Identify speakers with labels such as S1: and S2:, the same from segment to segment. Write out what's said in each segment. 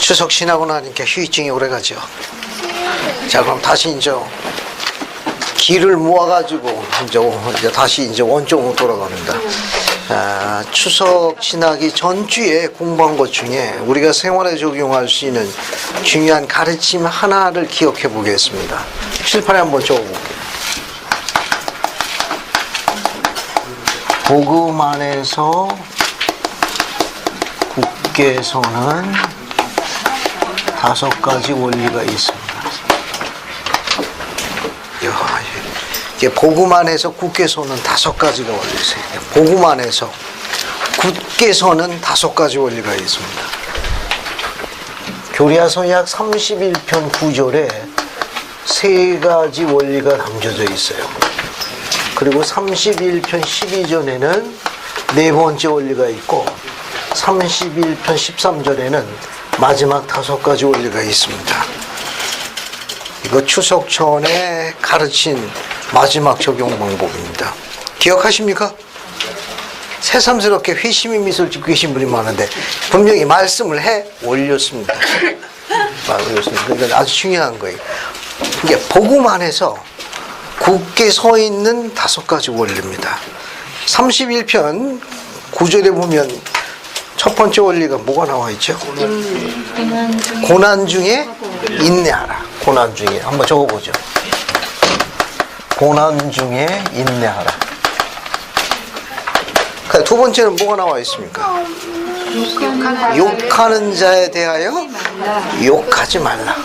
S1: 추석 지나고 나니까 휴증이 오래가죠. 자, 그럼 다시 이제 기를 모아가지고 이제 다시 이제 원점으로 돌아갑니다. 추석 지나기 전주에 공부한 것 중에 우리가 생활에 적용할 수 있는 중요한 가르침 하나를 기억해 보겠습니다. 칠판에 한번 적어볼게요. 복음 안에서 국계서는 5가지 원리가 있습니다. 이게 복음 안에서 국계서는 5가지가 원리 있어요. 복음 안에서 국계서는 5가지 원리가 있습니다. 교리야서 약 31편 9절에 3가지 원리가 담겨져 있어요. 그리고 31편 12절에는 4번째 원리가 있고 31편 13절에는 마지막 5가지 원리가 있습니다. 이거 추석 전에 가르친 마지막 적용 방법입니다. 기억하십니까? 새삼스럽게 회심의 미소를 짓고 계신 분이 많은데 분명히 말씀을 해 올렸습니다. 그러니까 아주 중요한 거예요. 이게 복음 안에서 굳게 서 있는 5가지 원리입니다. 31편 9절에 보면 첫 번째 원리가 뭐가 나와 있죠? 고난 중에 인내하라. 고난 중에 한번 적어보죠. 고난 중에 인내하라. 두 번째는 뭐가 나와 있습니까? 욕하는 자에 대하여 욕하지 말라.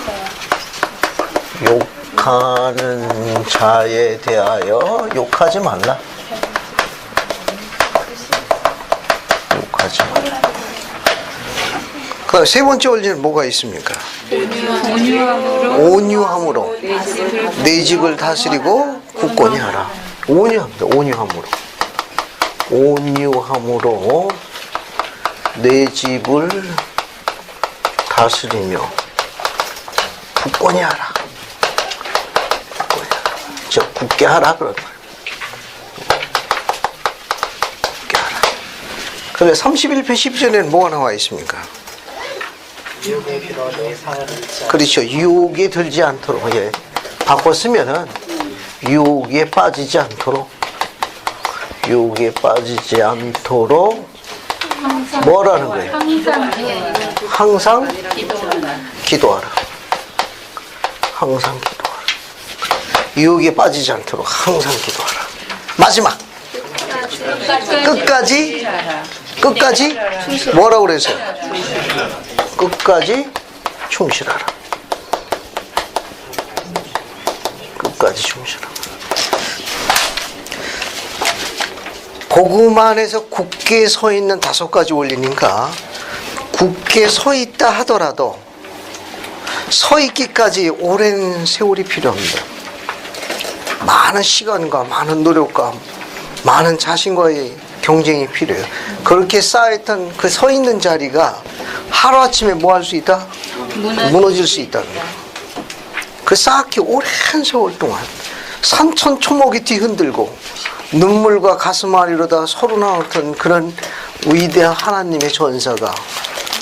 S1: 욕하는 자에 대하여 욕하지 말라. 욕하지 말라. 그 세 번째 원리는 뭐가 있습니까? 온유함으로 내 집을 다스리고 굳건히 하라. 온유합니다. 온유함으로 내 집을 다스리며 굳건히 하라. 굳게 하라 그런 말이에요. 굳게 하라. 그런데 31편 10절에는 뭐가 나와 있습니까? 그렇죠. 유혹에 들지 않도록. 예. 바꿔 쓰면은 유혹에 빠지지 않도록 뭐라는 거예요? 항상 기도하라. 항상 기도하라. 유혹에 빠지지 않도록 항상 기도하라. 마지막 끝까지 뭐라고 그랬어요? 끝까지 충실하라. 끝까지 충실하라. 복음 안에서 굳게 서 있는 5가지 원리니까 굳게 서 있다 하더라도 서 있기까지 오랜 세월이 필요합니다. 많은 시간과 많은 노력과 많은 자신과의 경쟁이 필요해요. 그렇게 쌓였던 그 서 있는 자리가 하루아침에 뭐 할 수 있다? 무너질 수 있다는 거예요. 그 쌓기 오랜 세월 동안 산천초목이 뒤흔들고 눈물과 가슴 아리로다 서로 나왔던 그런 위대한 하나님의 전사가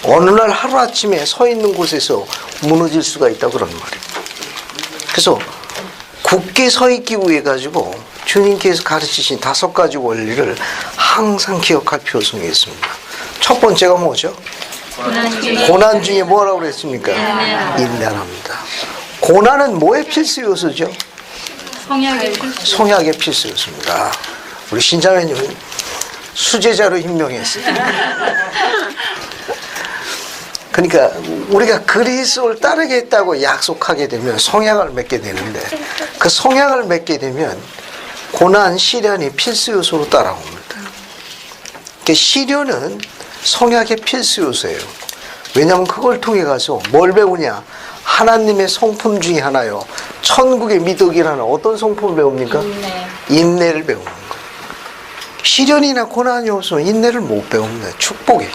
S1: 어느 날 하루아침에 서 있는 곳에서 무너질 수가 있다 그런 말이에요. 그래서 굳게 서 있기 위해 가지고 주님께서 가르치신 5가지 원리를 항상 기억할 필요성이 있습니다. 첫 번째가 뭐죠? 고난 중에 뭐라고 그랬습니까? 인내합니다. 고난은 뭐의 필수 요소죠? 성약의 필수 요소입니다. 우리 신자매님은 수제자로 임명했어요. 그러니까 우리가 그리스도를 따르겠다고 약속하게 되면 성약을 맺게 되는데 그 성약을 맺게 되면 고난, 시련이 필수 요소로 따라옵니다. 시련은 성약의 필수 요소예요. 왜냐하면 그걸 통해 가서 뭘 배우냐? 하나님의 성품 중에 하나요. 천국의 미덕이라는 어떤 성품을 배웁니까? 인내를 배우는 거예요. 시련이나 고난이 없으면 인내를 못 배웁니다. 축복이.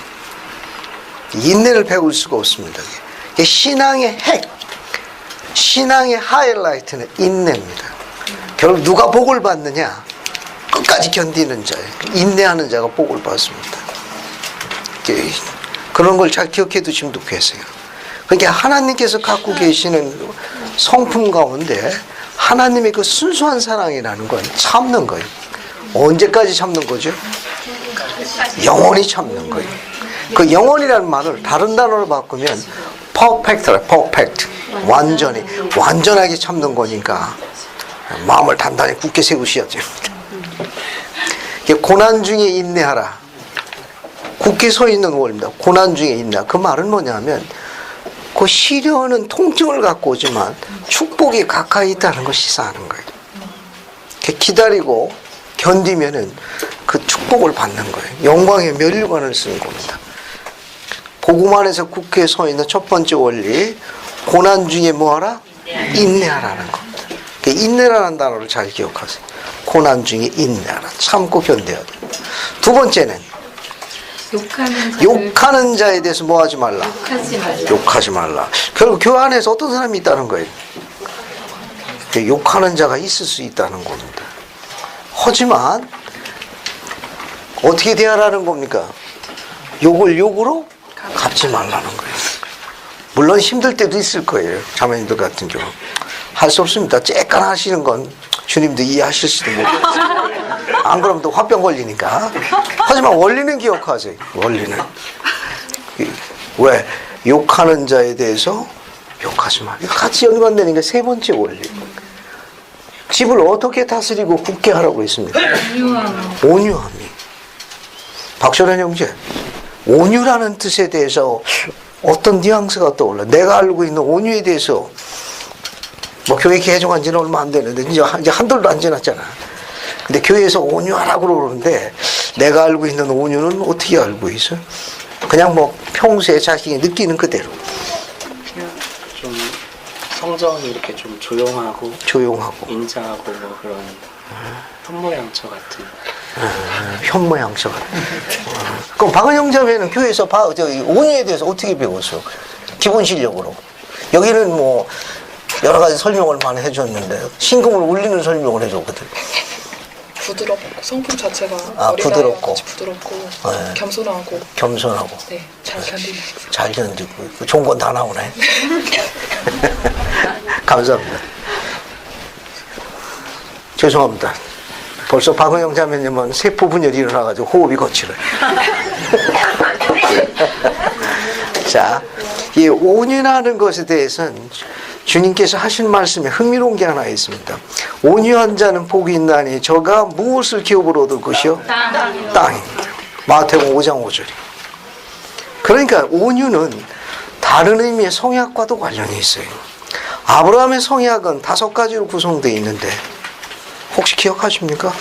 S1: 인내를 배울 수가 없습니다. 신앙의 핵, 신앙의 하이라이트는 인내입니다. 결국 누가 복을 받느냐? 끝까지 견디는 자예요. 인내하는 자가 복을 받습니다. 그런 걸 잘 기억해 두시면 좋겠어요. 그러니까 하나님께서 갖고 계시는 성품 가운데 하나님의 그 순수한 사랑이라는 건 참는 거예요. 언제까지 참는 거죠? 영원히 참는 거예요. 그 영원이라는 말을 다른 단어로 바꾸면 perfect, 완전하게 참는 거니까 마음을 단단히 굳게 세우셔야죠. 고난 중에 인내하라. 굳게 서 있는 원입니다. 고난 중에 인내하라. 그 말은 뭐냐면 그 시련은 통증을 갖고 오지만 축복이 가까이 있다는 걸 시사하는 거예요. 기다리고 견디면은 그 축복을 받는 거예요. 영광의 면류관을 쓰는 겁니다. 복음 안에서 굳게 서 있는 첫 번째 원리, 고난 중에 뭐하라? 인내하라는 겁니다. 인내라는 단어를 잘 기억하세요. 고난 중에 인내하라. 참고 견뎌야 됩니다. 두 번째는 욕하는 자에 대해서 뭐 하지 말라? 욕하지 말라. 결국 교회 안에서 어떤 사람이 있다는 거예요? 욕하는 자가 있을 수 있다는 겁니다. 하지만 어떻게 대하라는 겁니까? 욕을 욕으로 갚지 말라는 거예요. 물론 힘들 때도 있을 거예요. 자매님들 같은 경우 할 수 없습니다. 쬐깐 하시는 건 주님도 이해하실지도 모르겠어요. 안 그러면 또 화병 걸리니까. 하지만 원리는 기억하세요. 원리는 왜? 욕하는 자에 대해서 욕하지 마. 같이 연관되는 게 세 번째 원리. 집을 어떻게 다스리고 굳게 하라고 했습니까? 온유함이. 박철현 형제, 온유라는 뜻에 대해서 어떤 뉘앙스가 떠올라? 내가 알고 있는 온유에 대해서 뭐 교회 개종한 지는 얼마 안 되는데 이제 한 달도 안 지났잖아. 근데 교회에서 온유하라고 그러는데 내가 알고 있는 온유는 어떻게 알고 있어? 그냥 뭐 평소에 자신이 느끼는 그대로.
S2: 좀 성정이 이렇게 좀 조용하고 인자하고 뭐 그런 현모양처 같은.
S1: 현모양처 같은. 그럼 박은영 자매는 교회에서 온유에 대해서 어떻게 배웠어? 기본 실력으로. 여기는 뭐 여러 가지 설명을 많이 해줬는데 신금을 울리는 설명을 해줬거든.
S3: 부드럽고 성품 자체가
S1: 부드럽고
S3: 네. 겸손하고 네,
S1: 잘 견디고 좋은 건 다 나오네. 감사합니다. 죄송합니다. 벌써 박은영 자매님은 세포 분열이 일어나가지고 호흡이 거칠어요. 자, 이 온유라는 것에 대해서는 주님께서 하신 말씀에 흥미로운 게 하나 있습니다. 온유한 자는 복이 있나니 저가 무엇을 기업으로 얻을 것이요? 땅입니다. 마태복음 5장 5절이. 그러니까 온유는 다른 의미의 성약과도 관련이 있어요. 아브라함의 성약은 5가지로 구성되어 있는데 혹시 기억하십니까?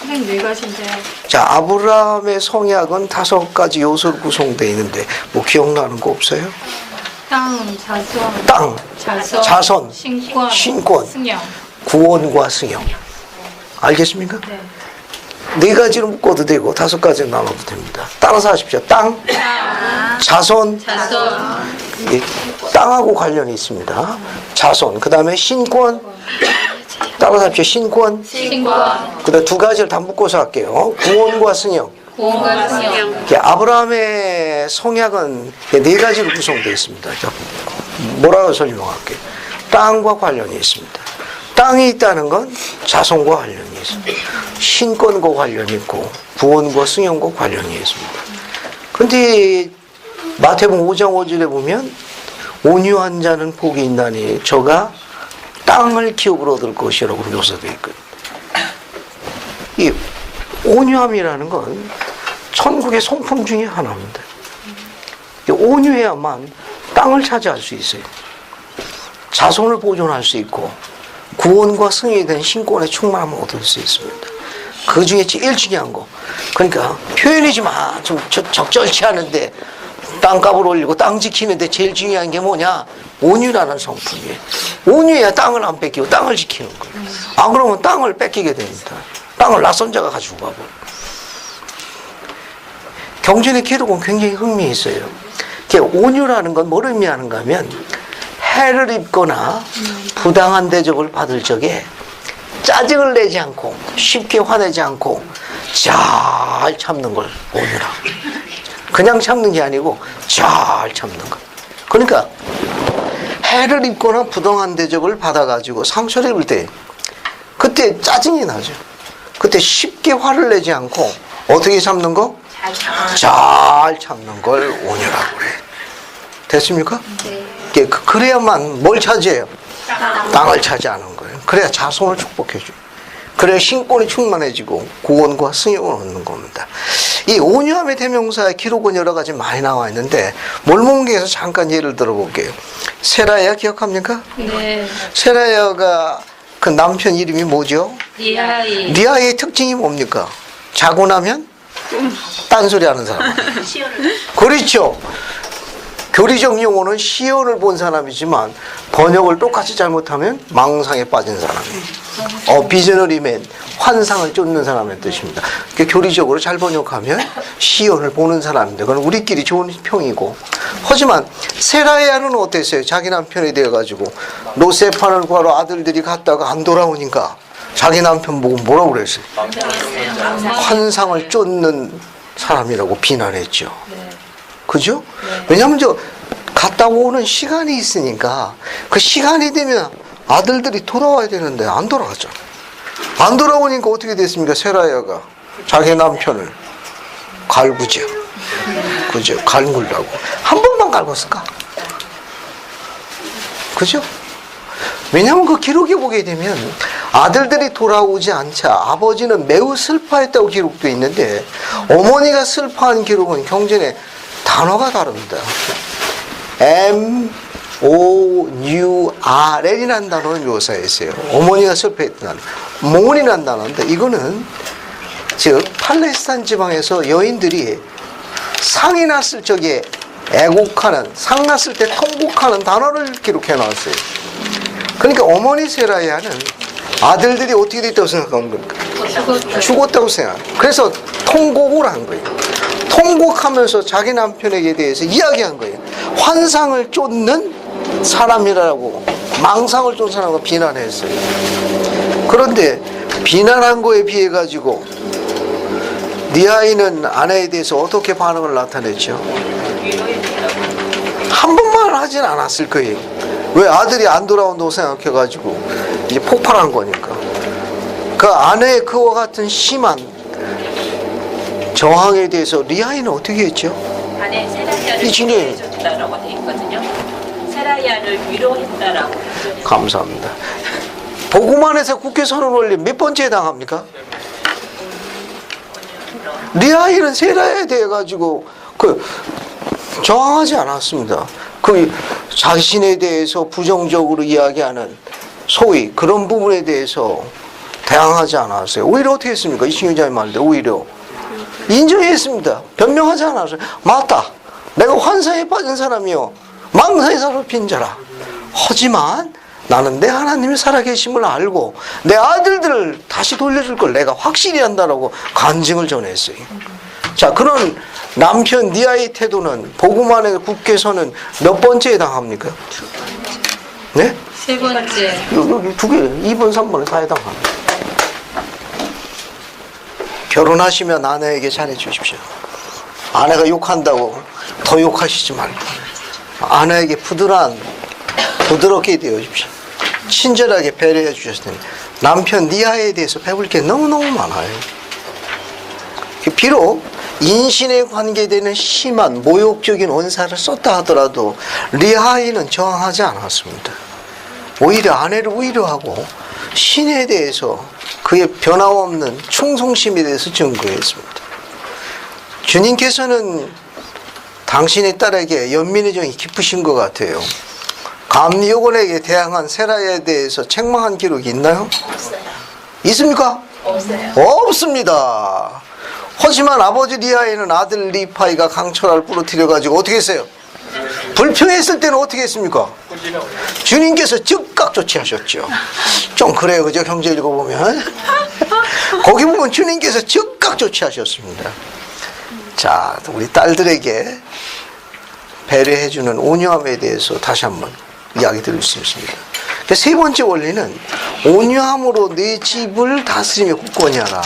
S4: 네 가지인데요.
S1: 자, 아브라함의 성약은 5가지 요소로 구성되어 있는데 뭐 기억나는 거 없어요?
S4: 땅,
S1: 자손, 신권,
S4: 승영.
S1: 구원과 승영. 알겠습니까?
S4: 네.
S1: 4가지로 묶어도 되고 5가지로 나눠도 됩니다. 따라서 하십시오. 땅, 자손. 예, 땅하고 관련이 있습니다. 자손. 그 다음에 신권. 따라서 하십시오. 신권. 그 다음에 2가지를 다 묶어서 할게요. 구원과 승영. 아브라함의 성약은 4가지로 구성되어 있습니다. 뭐라고 설명할게요? 땅과 관련이 있습니다. 땅이 있다는 건 자손과 관련이 있습니다. 신권과 관련이 있고 구원과 승용과 관련이 있습니다. 그런데 마태복음 5장 5절에 보면 온유한 자는 복이 있나니 저가 땅을 기업으로 얻을 것이라고 묘사되어 있거든요. 이 온유함이라는 건 천국의 성품 중에 하나입니다. 온유해야만 땅을 차지할 수 있어요. 자손을 보존할 수 있고 구원과 승리에 대한 신권의 충만함을 얻을 수 있습니다. 그 중에 제일 중요한 거. 그러니까 표현이지만 좀 적절치 않은데 땅값을 올리고 땅 지키는데 제일 중요한 게 뭐냐? 온유라는 성품이에요. 온유해야 땅을 안 뺏기고 땅을 지키는 거예요. 안 그러면 땅을 뺏기게 됩니다. 땅을 낯선 자가 가지고 가고. 경전의 기록은 굉장히 흥미있어요. 온유라는 건 뭘 의미하는가 하면 해를 입거나 부당한 대접을 받을 적에 짜증을 내지 않고 쉽게 화내지 않고 잘 참는 걸 온유라고. 그냥 참는 게 아니고 잘 참는 것. 그러니까 해를 입거나 부당한 대접을 받아가지고 상처를 입을 때 그때 짜증이 나죠. 그때 쉽게 화를 내지 않고 어떻게 참는 거? 잘 참는 걸 온유라고 그래. 됐습니까? 네. 그래야만 뭘 차지해요? 땅을 차지하는 거예요. 그래야 자손을 축복해줘요. 그래야 신권이 충만해지고 구원과 승용을 얻는 겁니다. 이 온유함의 대명사의 기록은 여러 가지 많이 나와 있는데 몰몬기에서 잠깐 예를 들어볼게요. 세라야 기억합니까?
S4: 네.
S1: 세라야가 그 남편 이름이 뭐죠?
S4: 리아이.
S1: 리아의 특징이 뭡니까? 자고 나면 딴소리 하는 사람. 그렇죠. 교리적 용어는 시연을 본 사람이지만 번역을 똑같이 잘못하면 망상에 빠진 사람이에요. 비전을 이맨 환상을 쫓는 사람의 뜻입니다. 교리적으로 잘 번역하면 시연을 보는 사람인데 그건 우리끼리 좋은 평이고, 하지만 세라야는 어땠어요? 자기 남편이 되어가지고 노세판을 구하러 아들들이 갔다가 안 돌아오니까 자기 남편 보고 뭐라고 그랬어요? 환상을 쫓는 사람이라고 비난했죠. 그죠? 왜냐하면 갔다 오는 시간이 있으니까 그 시간이 되면 아들들이 돌아와야 되는데 안 돌아가죠. 안 돌아오니까 어떻게 됐습니까? 세라야가 자기 남편을 갈구죠. 그죠? 갈구려고. 한 번만 갈궜을까? 그죠? 왜냐하면 그 기록에 보게 되면 아들들이 돌아오지 않자 아버지는 매우 슬퍼했다고 기록되어 있는데 어머니가 슬퍼한 기록은 경전에 단어가 다릅니다. MOURL이라는 단어를 묘사했어요. 어머니가 슬퍼했던 단어. 모은이라는 단어인데 이거는 즉 팔레스타인 지방에서 여인들이 상이 났을 적에 애곡하는, 상 났을 때 통곡하는 단어를 기록해 놨어요. 그러니까 어머니 세라야는 아들들이 어떻게 됐다고 생각하는 겁니까? 죽었다고 생각. 그래서 통곡을 한 거예요. 통곡하면서 자기 남편에게 대해서 이야기한 거예요. 환상을 쫓는 사람이라고, 망상을 쫓는 사람을 비난했어요. 그런데 비난한 거에 비해 가지고 리아이는 아내에 대해서 어떻게 반응을 나타냈죠? 한 번만 하진 않았을 거예요. 왜? 아들이 안 돌아온다고 생각해 가지고 이제 폭발한 거니까. 그 아내의 그와 같은 심한 저항에 대해서 리아이는 어떻게 했죠?
S5: 아내 세라야를 위로해줬다라고 돼 있거든요. 세라야를 위로했다라고.
S1: 감사합니다. 복음안에서 국회 선언 올림 몇 번째에 해당합니까? 리아이는 세라야에 대해 가지고 저항하지 않았습니다. 그 자신에 대해서 부정적으로 이야기하는 소위 그런 부분에 대해서 대항하지 않았어요. 오히려 어떻게 했습니까? 이신유자의 말대로 오히려 인정했습니다. 변명하지 않았어요. 맞다. 내가 환상에 빠진 사람이요, 망상에 사로잡힌 자라. 하지만 나는 내 하나님이 살아계심을 알고 내 아들들을 다시 돌려줄 걸 내가 확실히 한다라고 간증을 전했어요. 자, 그런 남편 리아의 태도는 복음 안에 국회에서는 몇 번째에 해당합니까? 네?
S4: 세 번째.
S1: 여기 두 개, 2번, 3번에 다 해당합니다. 결혼하시면 아내에게 잘해 주십시오. 아내가 욕한다고 더 욕하시지 말고 아내에게 부드럽게 되어 주십시오. 친절하게 배려해 주셨을 텐데 남편 리아에 대해서 배울 게 너무너무 많아요. 비록 인신에 관계되는 심한 모욕적인 언사를 썼다 하더라도 리아이는 저항하지 않았습니다. 오히려 아내를 위로하고 신에 대해서 그의 변함없는 충성심에 대해서 증거했습니다. 주님께서는 당신의 딸에게 연민의 정이 깊으신 것 같아요. 감리요원에게 대항한 세라야에 대해서 책망한 기록이 있나요?
S5: 없어요.
S1: 있습니까?
S5: 없어요.
S1: 없습니다. 하지만 아버지 리아에는 아들 리파이가 강철알 부러뜨려 가지고 어떻게 했어요? 불평했을 때는 어떻게 했습니까? 주님께서 즉각 조치하셨죠. 좀 그래요, 그죠? 경제 읽어보면 거기 보면 주님께서 즉각 조치하셨습니다. 자, 우리 딸들에게 배려해주는 온유함에 대해서 다시 한번 이야기 드릴 수 있습니다. 세 번째 원리는 온유함으로 내 집을 다스리며 굳건히 하라.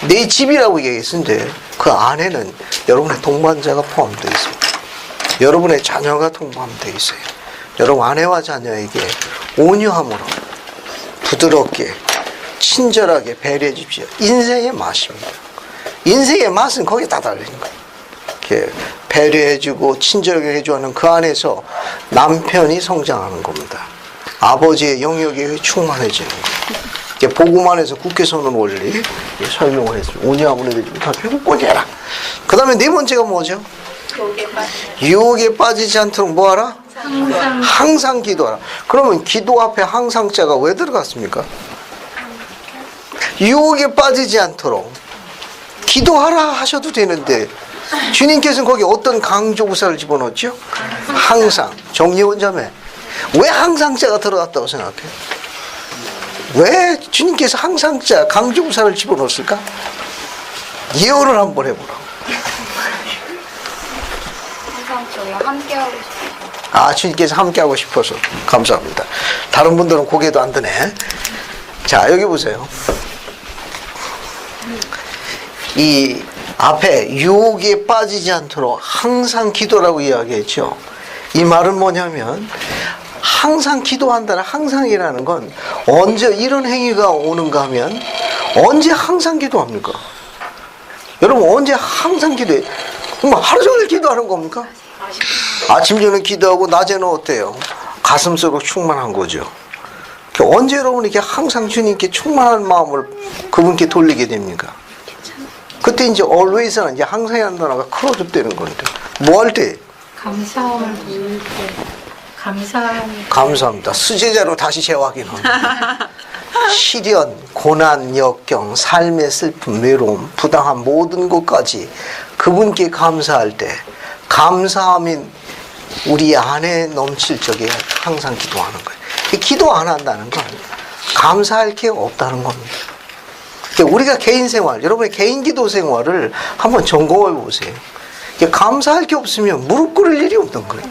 S1: 내 집이라고 얘기했는데 그 안에는 여러분의 동반자가 포함되어 있습니다. 여러분의 자녀가 통보하면 돼 있어요. 여러분 아내와 자녀에게 온유함으로 부드럽게 친절하게 배려해 주십시오. 인생의 맛입니다. 인생의 맛은 거기에 다 달린 거예요. 이렇게 배려해주고 친절하게 해주는 그 안에서 남편이 성장하는 겁니다. 아버지의 영역이 충만해지는 거예요. 이렇게 복음 안에서 굳게 서는 원리 설명을 했습니다. 온유함으로 해주고 다 회복권이 해라. 그 다음에 네 번째가 뭐죠? 유혹에 빠지지 않도록 뭐하라? 항상 기도하라. 그러면 기도 앞에 항상자가 왜 들어갔습니까? 유혹에 빠지지 않도록 기도하라 하셔도 되는데 주님께서는 거기 어떤 강조부사를 집어넣었죠? 항상. 정리원자매, 왜 항상자가 들어갔다고 생각해요? 왜 주님께서 항상자 강조부사를 집어넣었을까? 예언을 한번 해보라.
S6: 항상 저희 함께하고 싶어요.
S1: 아, 주님께서 함께하고 싶어서. 감사합니다. 다른 분들은 고개도 안 드네. 자, 여기 보세요. 이 앞에 유혹에 빠지지 않도록 항상 기도라고 이야기했죠. 이 말은 뭐냐면 항상 기도한다는 항상이라는 건 언제 이런 행위가 오는가 하면 언제 항상 기도합니까? 여러분 언제 항상 기도해? 뭐 하루 종일 기도하는 겁니까? 아침 저녁 기도하고 낮에는 어때요? 가슴속으로 충만한 거죠. 언제 여러분 이렇게 항상 주님께 충만한 마음을 그분께 돌리게 됩니까? 그때 이제 always는 이제 항상이라는 단어가 크로즈되는 건데 뭐 할 때?
S4: 감사함을 보일 때.
S1: 감사합니다. 수제자로 다시 재확인합니다. 시련, 고난, 역경, 삶의 슬픔, 외로움, 부당한 모든 것까지 그분께 감사할 때 감사함이 우리 안에 넘칠 적에 항상 기도하는 거예요. 기도 안 한다는 건 감사할 게 없다는 겁니다. 우리가 개인 생활, 여러분의 개인 기도 생활을 한번 점검해 보세요. 감사할 게 없으면 무릎 꿇을 일이 없는 거예요.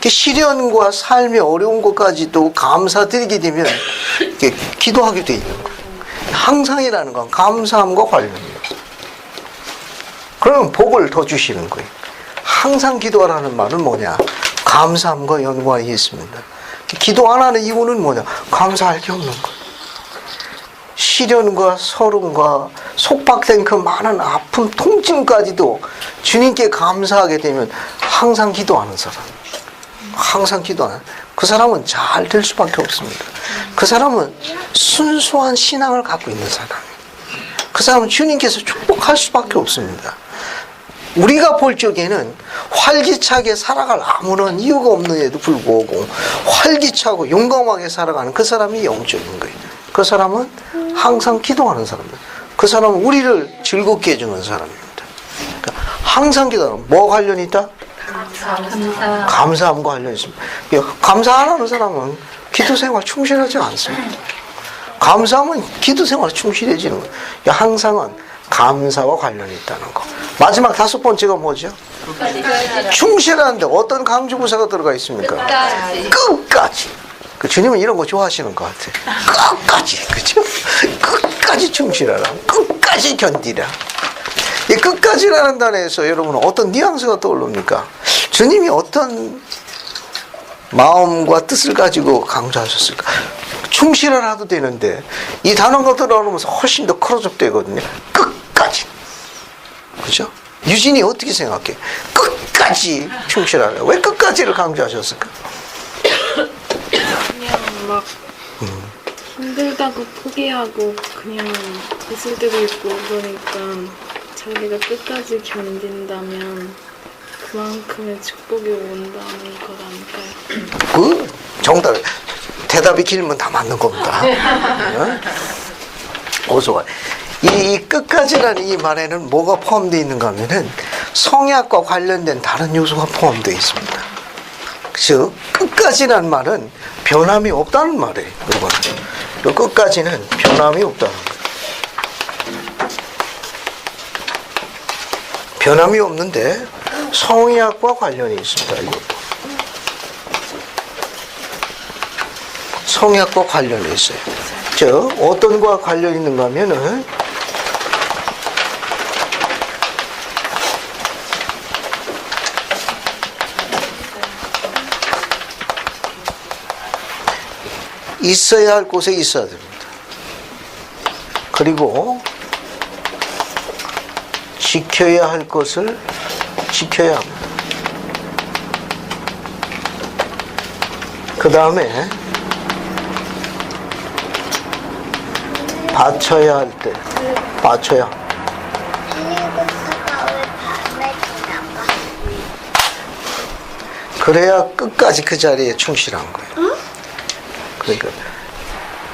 S1: 시련과 삶의 어려운 것까지도 감사드리게 되면 기도하게 돼 있는 거예요. 항상이라는 건 감사함과 관련입니다. 그러면 복을 더 주시는 거예요. 항상 기도하라는 말은 뭐냐? 감사함과 연관이 있습니다. 기도 안 하는 이유는 뭐냐? 감사할 게 없는 거예요. 시련과 서름과 속박된 그 많은 아픔, 통증까지도 주님께 감사하게 되면 항상 기도하는 사람, 항상 기도하는 그 사람은 잘 될 수밖에 없습니다. 그 사람은 순수한 신앙을 갖고 있는 사람이에요. 그 사람은 주님께서 축복할 수밖에 없습니다. 우리가 볼 적에는 활기차게 살아갈 아무런 이유가 없는데도 불구하고 활기차고 용감하게 살아가는 그 사람이 영적인 거예요. 그 사람은 항상 기도하는 사람입니다. 그 사람은 우리를 즐겁게 해주는 사람입니다. 그러니까 항상 기도하는 뭐 관련이 있다? 감사함과 관련이 있습니다. 감사 안 하는 사람은 기도 생활 충실하지 않습니다. 감사하면 기도 생활 충실해지는 거예요. 항상은 감사와 관련이 있다는 거. 마지막 다섯 번째가 뭐죠? 충실한데 어떤 강조부사가 들어가 있습니까? 끝까지. 그 주님은 이런 거 좋아하시는 것 같아요. 끝까지, 그죠? 끝까지 충실하라. 끝까지 견디라. 이 끝까지라는 단어에서 여러분은 어떤 뉘앙스가 떠오릅니까? 주님이 어떤 마음과 뜻을 가지고 강조하셨을까? 충실을 하도 되는데 이 단어가 들어오면서 훨씬 더 크로즈되거든요. 끝까지. 그죠? 유진이 어떻게 생각해? 끝까지 충실하라. 왜 끝까지를 강조하셨을까?
S7: 그냥 막 힘들다고 포기하고 그냥 있을 때도 있고 그러니까 자기가 끝까지 견딘다면 그만큼의 축복이 온다는 거라니까요.
S1: 그 정답. 대답이 길면 다 맞는 겁니다. 어서 와. 이 끝까지라는 이 말에는 뭐가 포함되어 있는가 하면은 성약과 관련된 다른 요소가 포함되어 있습니다. 즉 끝까지라는 말은 변함이 없다는 말이에요. 여러분, 끝까지는 변함이 없다는 거예요. 변함이 없는데 성약과 관련이 있습니다. 이것도. 성약과 관련이 있어요. 즉 어떤 거와 관련이 있는가 하면은 있어야 할 곳에 있어야 됩니다. 그리고 지켜야 할 것을 지켜야 합니다. 그 다음에 바쳐야 할 때 바쳐야. 그래야 끝까지 그 자리에 충실한 거예요. 그러니까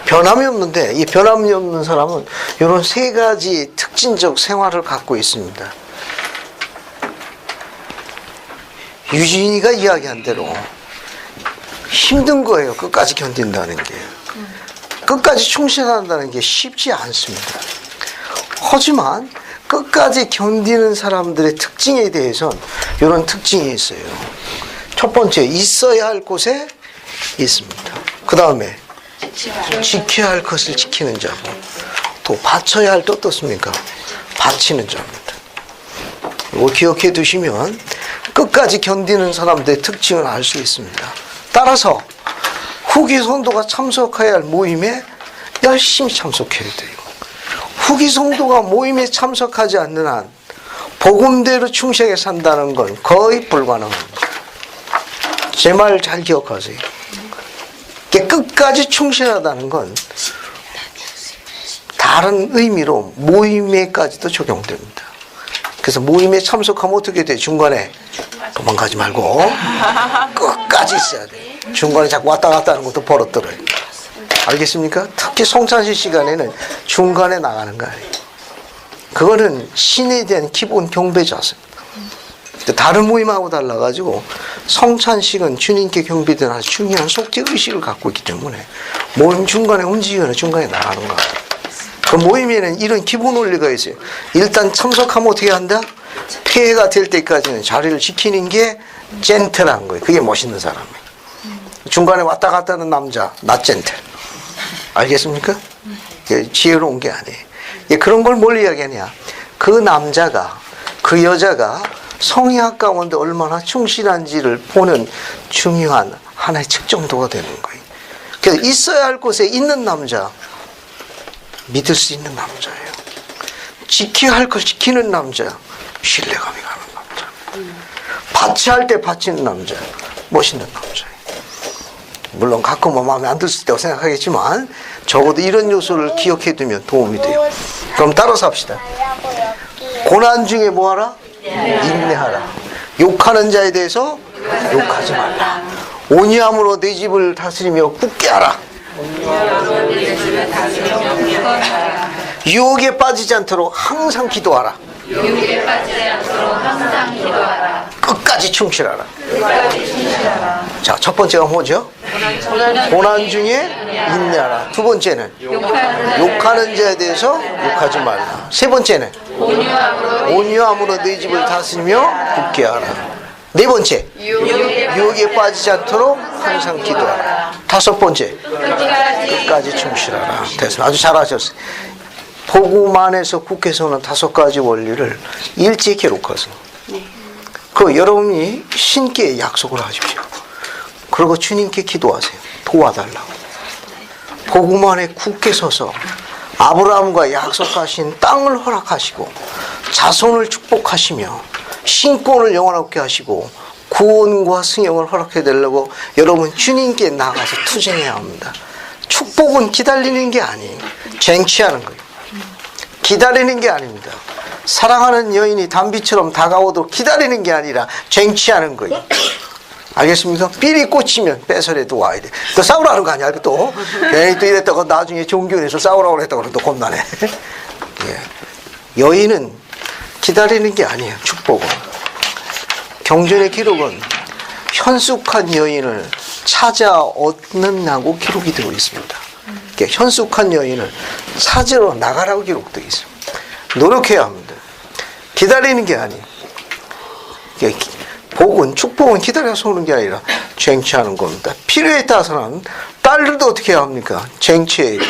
S1: 변함이 없는데, 이 변함이 없는 사람은 이런 세 가지 특징적 생활을 갖고 있습니다. 유진이가 이야기한 대로 힘든 거예요. 끝까지 견딘다는 게. 끝까지 충실한다는 게 쉽지 않습니다. 하지만 끝까지 견디는 사람들의 특징에 대해서는 이런 특징이 있어요. 첫 번째, 있어야 할 곳에 있습니다. 그 다음에 지켜야 할 것을 지키는 자고, 또 바쳐야 할 때 어떻습니까? 바치는 자입니다. 이거 기억해 두시면 끝까지 견디는 사람들의 특징을 알 수 있습니다. 따라서 후기 성도가 참석해야 할 모임에 열심히 참석해야 돼요. 후기 성도가 모임에 참석하지 않는 한 복음대로 충실하게 산다는 건 거의 불가능합니다. 제 말 잘 기억하세요. 끝까지 충실하다는 건 다른 의미로 모임에까지도 적용됩니다. 그래서 모임에 참석하면 어떻게 돼? 중간에 도망가지 말고 끝까지 있어야 돼. 중간에 자꾸 왔다 갔다 하는 것도 버릇들어요. 알겠습니까? 특히 성찬식 시간에는 중간에 나가는 거 아니에요. 그거는 신에 대한 기본 경배 자세입니다. 다른 모임하고 달라가지고 성찬식은 주님께 경배되는 아주 중요한 속죄의식을 갖고 있기 때문에 모임 중간에 움직이거나 중간에 나가는 거예요. 그 모임에는 이런 기본 원리가 있어요. 일단 참석하면 어떻게 한다? 폐해가 될 때까지는 자리를 지키는 게 젠틀한 거예요. 그게 멋있는 사람이에요. 중간에 왔다 갔다 하는 남자, 나 젠틀. 알겠습니까? 지혜로운 게 아니에요. 그런 걸 뭘 이야기하냐? 그 남자가, 그 여자가 성약 가운데 얼마나 충실한지를 보는 중요한 하나의 측정도가 되는 거예요. 그래서 있어야 할 곳에 있는 남자, 믿을 수 있는 남자예요. 지켜야 할 걸 지키는 남자, 신뢰감이 가는 남자. 바쳐야 할 때 바치는 남자, 멋있는 남자예요. 물론 가끔은 마음에 안 들 수 있다고 생각하겠지만 적어도 이런 요소를 기억해 두면 도움이 돼요. 그럼 따라서 합시다. 고난 중에 뭐하라? 인내하라. 욕하는 자에 대해서 욕하지 말라. 온유함으로 내 집을 다스리며 굳게 하라. 유혹에 빠지지 않도록 항상 기도하라. 끝까지 충실하라. 자, 첫 번째가 뭐죠? 고난 중에 인내하라. 두 번째는 욕하는 자에 대해서 욕하지 말라. 세 번째는 온유함으로 네 집을 다스리며 굳게 하라. 네 번째, 유혹에 빠지지 않도록 항상 기도하라. 다섯 번째, 끝까지 충실하라. 됐습니다. 아주 잘하셨어요. 복음 안에서 굳게 서는 다섯 가지 원리를 일찍 기록하세요. 그 여러분이 신께 약속을 하십시오. 그리고 주님께 기도하세요. 도와달라고. 복음 안에 굳게 서서 아브라함과 약속하신 땅을 허락하시고 자손을 축복하시며 신권을 영원하게 하시고 구원과 승용을 허락해 달라고 여러분 주님께 나가서 투쟁해야 합니다. 축복은 기다리는 게 아니에요. 쟁취하는 거예요. 기다리는 게 아닙니다. 사랑하는 여인이 단비처럼 다가오도록 기다리는 게 아니라 쟁취하는 거예요. 알겠습니까? 삘이 꽂히면 뺏어내도 와야 돼. 또 싸우라는 거 아니야? 또 괜히 또 이랬다가 나중에 종교에서 싸우라고 했다고 그러면 또 겁나네. 예. 여인은 기다리는 게 아니에요. 축복은. 경전의 기록은 현숙한 여인을 찾아 얻는다고 기록이 되어 있습니다. 현숙한 여인을 찾으러 나가라고 기록되어 있습니다. 노력해야 합니다. 기다리는 게 아니에요. 복은, 축복은 기다려서 오는 게 아니라 쟁취하는 겁니다. 필요에 따라서는 딸들도 어떻게 해야 합니까? 쟁취해야 돼요.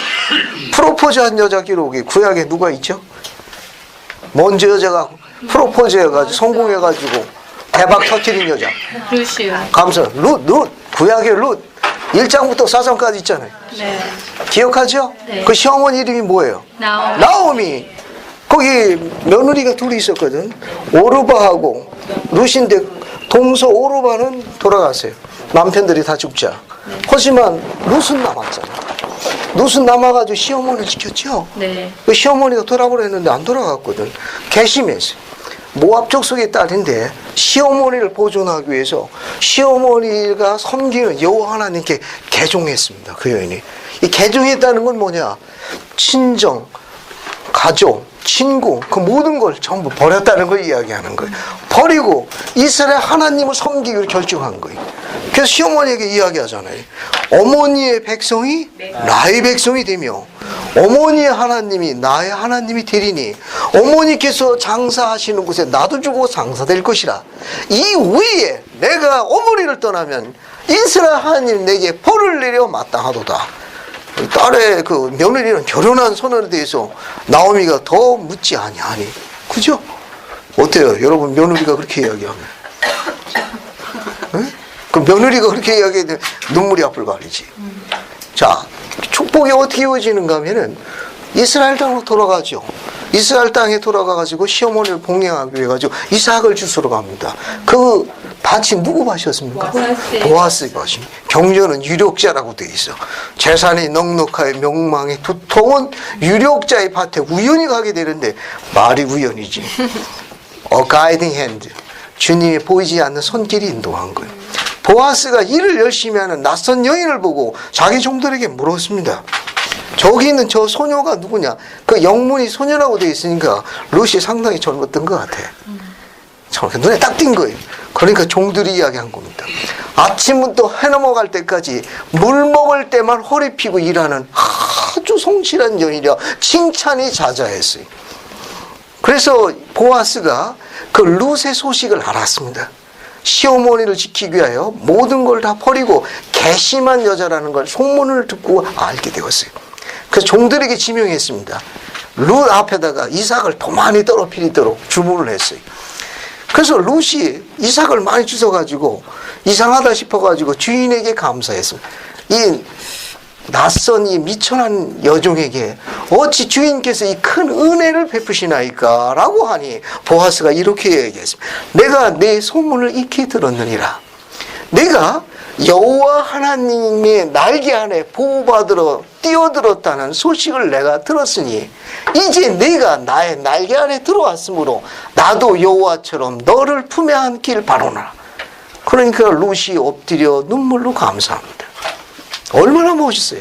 S1: 프로포즈한 여자 기록이 구약에 누가 있죠? 먼저 여자가 프로포즈 해가지고 성공해가지고 대박 터뜨린 여자.
S7: 루시오.
S1: 감사. 룻. 구약의 룻. 1장부터 4장까지 있잖아요.
S4: 네.
S1: 기억하죠?
S4: 네.
S1: 그 시어머니 이름이 뭐예요?
S4: 나오미.
S1: 나오미. 거기 며느리가 둘이 있었거든. 오르바하고 루시인데 동서 오르바는 돌아갔어요. 남편들이 다 죽자. 하지만 룻은 남았잖아. 룻은 남아가지고 시어머니를 지켰죠.
S4: 네.
S1: 그 시어머니가 돌아보려 했는데 안 돌아갔거든. 개심했어요. 모압 족속의 딸인데 시어머니를 보존하기 위해서 시어머니가 섬기는 여호와 하나님께 개종했습니다. 그 여인이. 이 개종했다는 건 뭐냐? 친정, 가족, 친구, 그 모든 걸 전부 버렸다는 걸 이야기하는 거예요. 버리고 이스라엘 하나님을 섬기기로 결정한 거예요. 그래서 시어머니에게 이야기하잖아요. 어머니의 백성이 나의 백성이 되며 어머니의 하나님이 나의 하나님이 되리니 어머니께서 장사하시는 곳에 나도 주고 장사될 것이라. 이 위에 내가 어머니를 떠나면 이스라엘 하나님 내게 벌을 내려 마땅하도다. 딸의 그 며느리는 결혼한 선언에 대해서 나오미가 더 묻지 아니하니. 그죠? 어때요? 여러분 며느리가 그렇게 이야기하면. 네? 그 며느리가 그렇게 이야기하면 눈물이 앞을 가리지. 자, 축복이 어떻게 이루어지는가 하면은 이스라엘 땅으로 돌아가죠. 이스라엘 땅에 돌아가가지고 시어머니를 봉양하기 위해 가지고 이삭을 주스러 갑니다. 그 밭이 누구 밭이었습니까? 보아스 밭이. 경전은 유력자라고 되어 있어. 재산이 넉넉하여 명망이 두터운 유력자의 밭에 우연히 가게 되는데 말이 우연이지. A guiding hand. 주님이 보이지 않는 손길이 인도한 거예요. 보아스가 일을 열심히 하는 낯선 여인을 보고 자기 종들에게 물었습니다. 저기 있는 저 소녀가 누구냐? 그 영문이 소녀라고 되어 있으니까 룻이 상당히 젊었던 것 같아. 눈에 딱 띈 거예요. 그러니까 종들이 이야기한 겁니다. 아침부터 해 넘어갈 때까지 물 먹을 때만 허리 펴고 일하는 아주 성실한 여인이라 칭찬이 자자했어요. 그래서 보아스가 그 룻의 소식을 알았습니다. 시어머니를 지키기 위하여 모든 걸 다 버리고 괘씸한 여자라는 걸 소문을 듣고 알게 되었어요. 그래서 종들에게 지명했습니다. 룻 앞에다가 이삭을 더 많이 떨어뜨리도록 주문을 했어요. 그래서 룻이 이삭을 많이 주워가지고 이상하다 싶어가지고 주인에게 감사했습니다. 이 낯선 이 미천한 여종에게 어찌 주인께서 이 큰 은혜를 베푸시나이까 라고 하니 보아스가 이렇게 얘기했습니다. 내가 내 소문을 익히 들었느니라. 내가 여호와 하나님의 날개 안에 보호받으러 뛰어들었다는 소식을 내가 들었으니 이제 내가 나의 날개 안에 들어왔으므로 나도 여호와처럼 너를 품에 안길 바로나. 그러니까 룻이 엎드려 눈물로 감사합니다. 얼마나 멋있어요.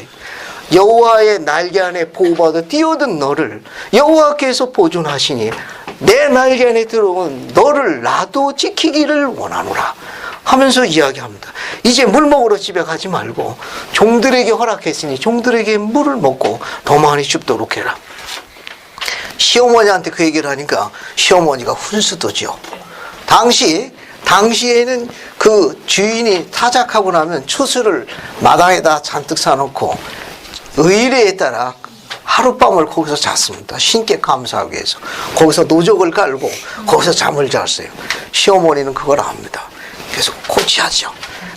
S1: 여호와의 날개 안에 보호받아 뛰어든 너를 여호와께서 보존하시니 내 날개 안에 들어온 너를 나도 지키기를 원하노라 하면서 이야기합니다. 이제 물 먹으러 집에 가지 말고 종들에게 허락했으니 종들에게 물을 먹고 더 많이 줍도록 해라. 시어머니한테 그 얘기를 하니까 시어머니가 훈수도죠. 당시에는 그 주인이 타작하고 나면 추수를 마당에다 잔뜩 사놓고 의례에 따라 하룻밤을 거기서 잤습니다. 신께 감사하기 위해서. 거기서 노적을 깔고 거기서 잠을 잤어요. 시어머니는 그걸 압니다. 그래서 고치하죠.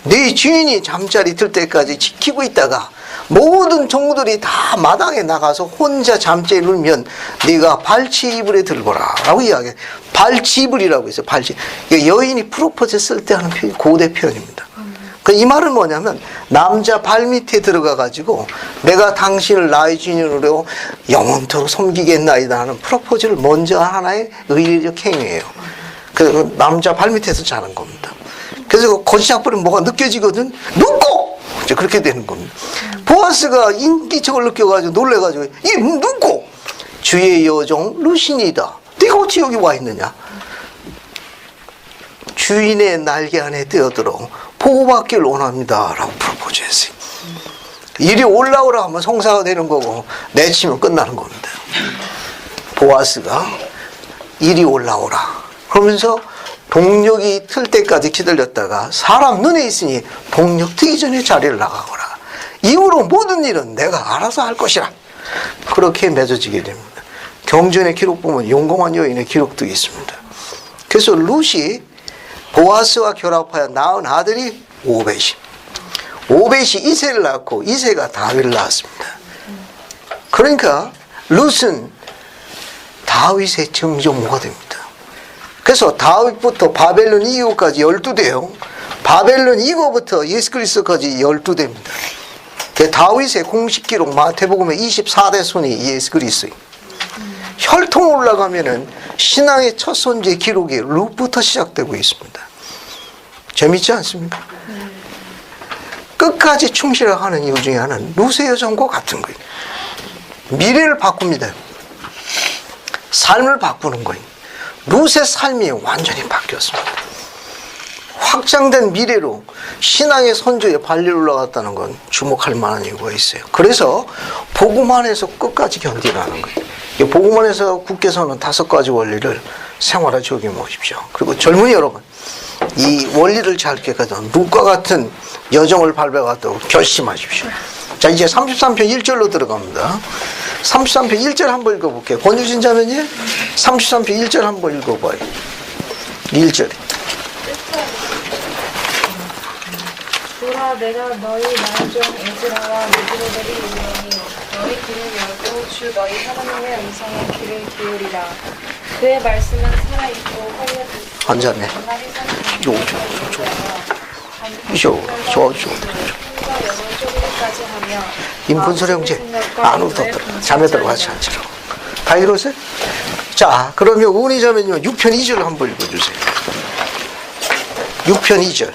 S1: 네 주인이 잠자리 들 때까지 지키고 있다가 모든 종들이 다 마당에 나가서 혼자 잠자리 울면 네가 발치이불에 들거라 라고 이야기해요. 발치이불이라고 있어요. 여인이 프로포즈 쓸 때 하는 표현, 고대 표현입니다. 이 말은 뭐냐면 남자 발 밑에 들어가 가지고 내가 당신을 나의 주인으로 영원토록 섬기겠나이다 하는 프로포즈를 먼저 하나의 의례적 행위예요. 그래서 남자 발 밑에서 자는 겁니다. 그래서 거시작부리면 뭐가 느껴지거든. 눕고 이제 그렇게 되는 겁니다. 보아스가 인기척을 느껴가지고 놀래가지고 이 눕고 주의 여종 룻이니다. 네가 어찌 여기 와 있느냐? 주인의 날개 안에 뛰어들어 보호받기를 원합니다 라고 프로포즈했어요. 이리 올라오라 하면 성사가 되는 거고 내치면 끝나는 겁니다. 보아스가 이리 올라오라 그러면서 동력이 틀 때까지 기다렸다가 사람 눈에 있으니 동력 트기 전에 자리를 나가거라. 이후로 모든 일은 내가 알아서 할 것이라. 그렇게 맺어지게 됩니다. 경전의 기록 보면 용감한 여인의 기록도 있습니다. 그래서 룻이 보아스와 결합하여 낳은 아들이 오벳이. 오벳이 이새를 낳고 이새가 다윗을 낳았습니다. 그러니까 룻은 다윗의 정조모가 됩니다. 그래서 다윗부터 바벨론 이후까지 12대요. 바벨론 이후부터 예수 그리스도까지 12대입니다. 다윗의 공식 기록 마태복음의 24대 손이 예수 그리스도예요. 혈통 올라가면은 신앙의 첫 손재 기록이 룻부터 시작되고 있습니다. 재밌지 않습니까? 끝까지 충실하는 이유 중에 하나는 룻의 여정과 같은 거예요. 미래를 바꿉니다. 삶을 바꾸는 거예요. 룻의 삶이 완전히 바뀌었습니다. 확장된 미래로 신앙의 선조에 발리 올라갔다는 건 주목할 만한 이유가 있어요. 그래서 복음 안에서 끝까지 견디라는 거예요. 이 복음 안에서 굳게서는 5가지 원리를 생활에 적용해 보십시오. 그리고 젊은이 여러분, 이 원리를 잘 깨닫는 룻과 같은 여정을 밟아갔다고 결심하십시오. 자, 이제 33편 1절로 들어갑니다. 33편 1절 한번 읽어볼게요. 권유진 자매님, 33편 1절 한번 읽어봐요. 1절.
S7: 보라, 내가 너희 남종 에즈라와 느부갓네살이 이르노니 너희 귀를 열고 주 너희 하나님의 음성에 귀를 기울이라. 그의 말씀은 살아있고 활력이 있고
S1: 앉았네. 임분설 형제 안 웃었더라. 자매들 같이 앉으라고. 다 이러세요? 자, 그러면 은희 자매님은 6편 2절 한번 읽어주세요. 6편 2절.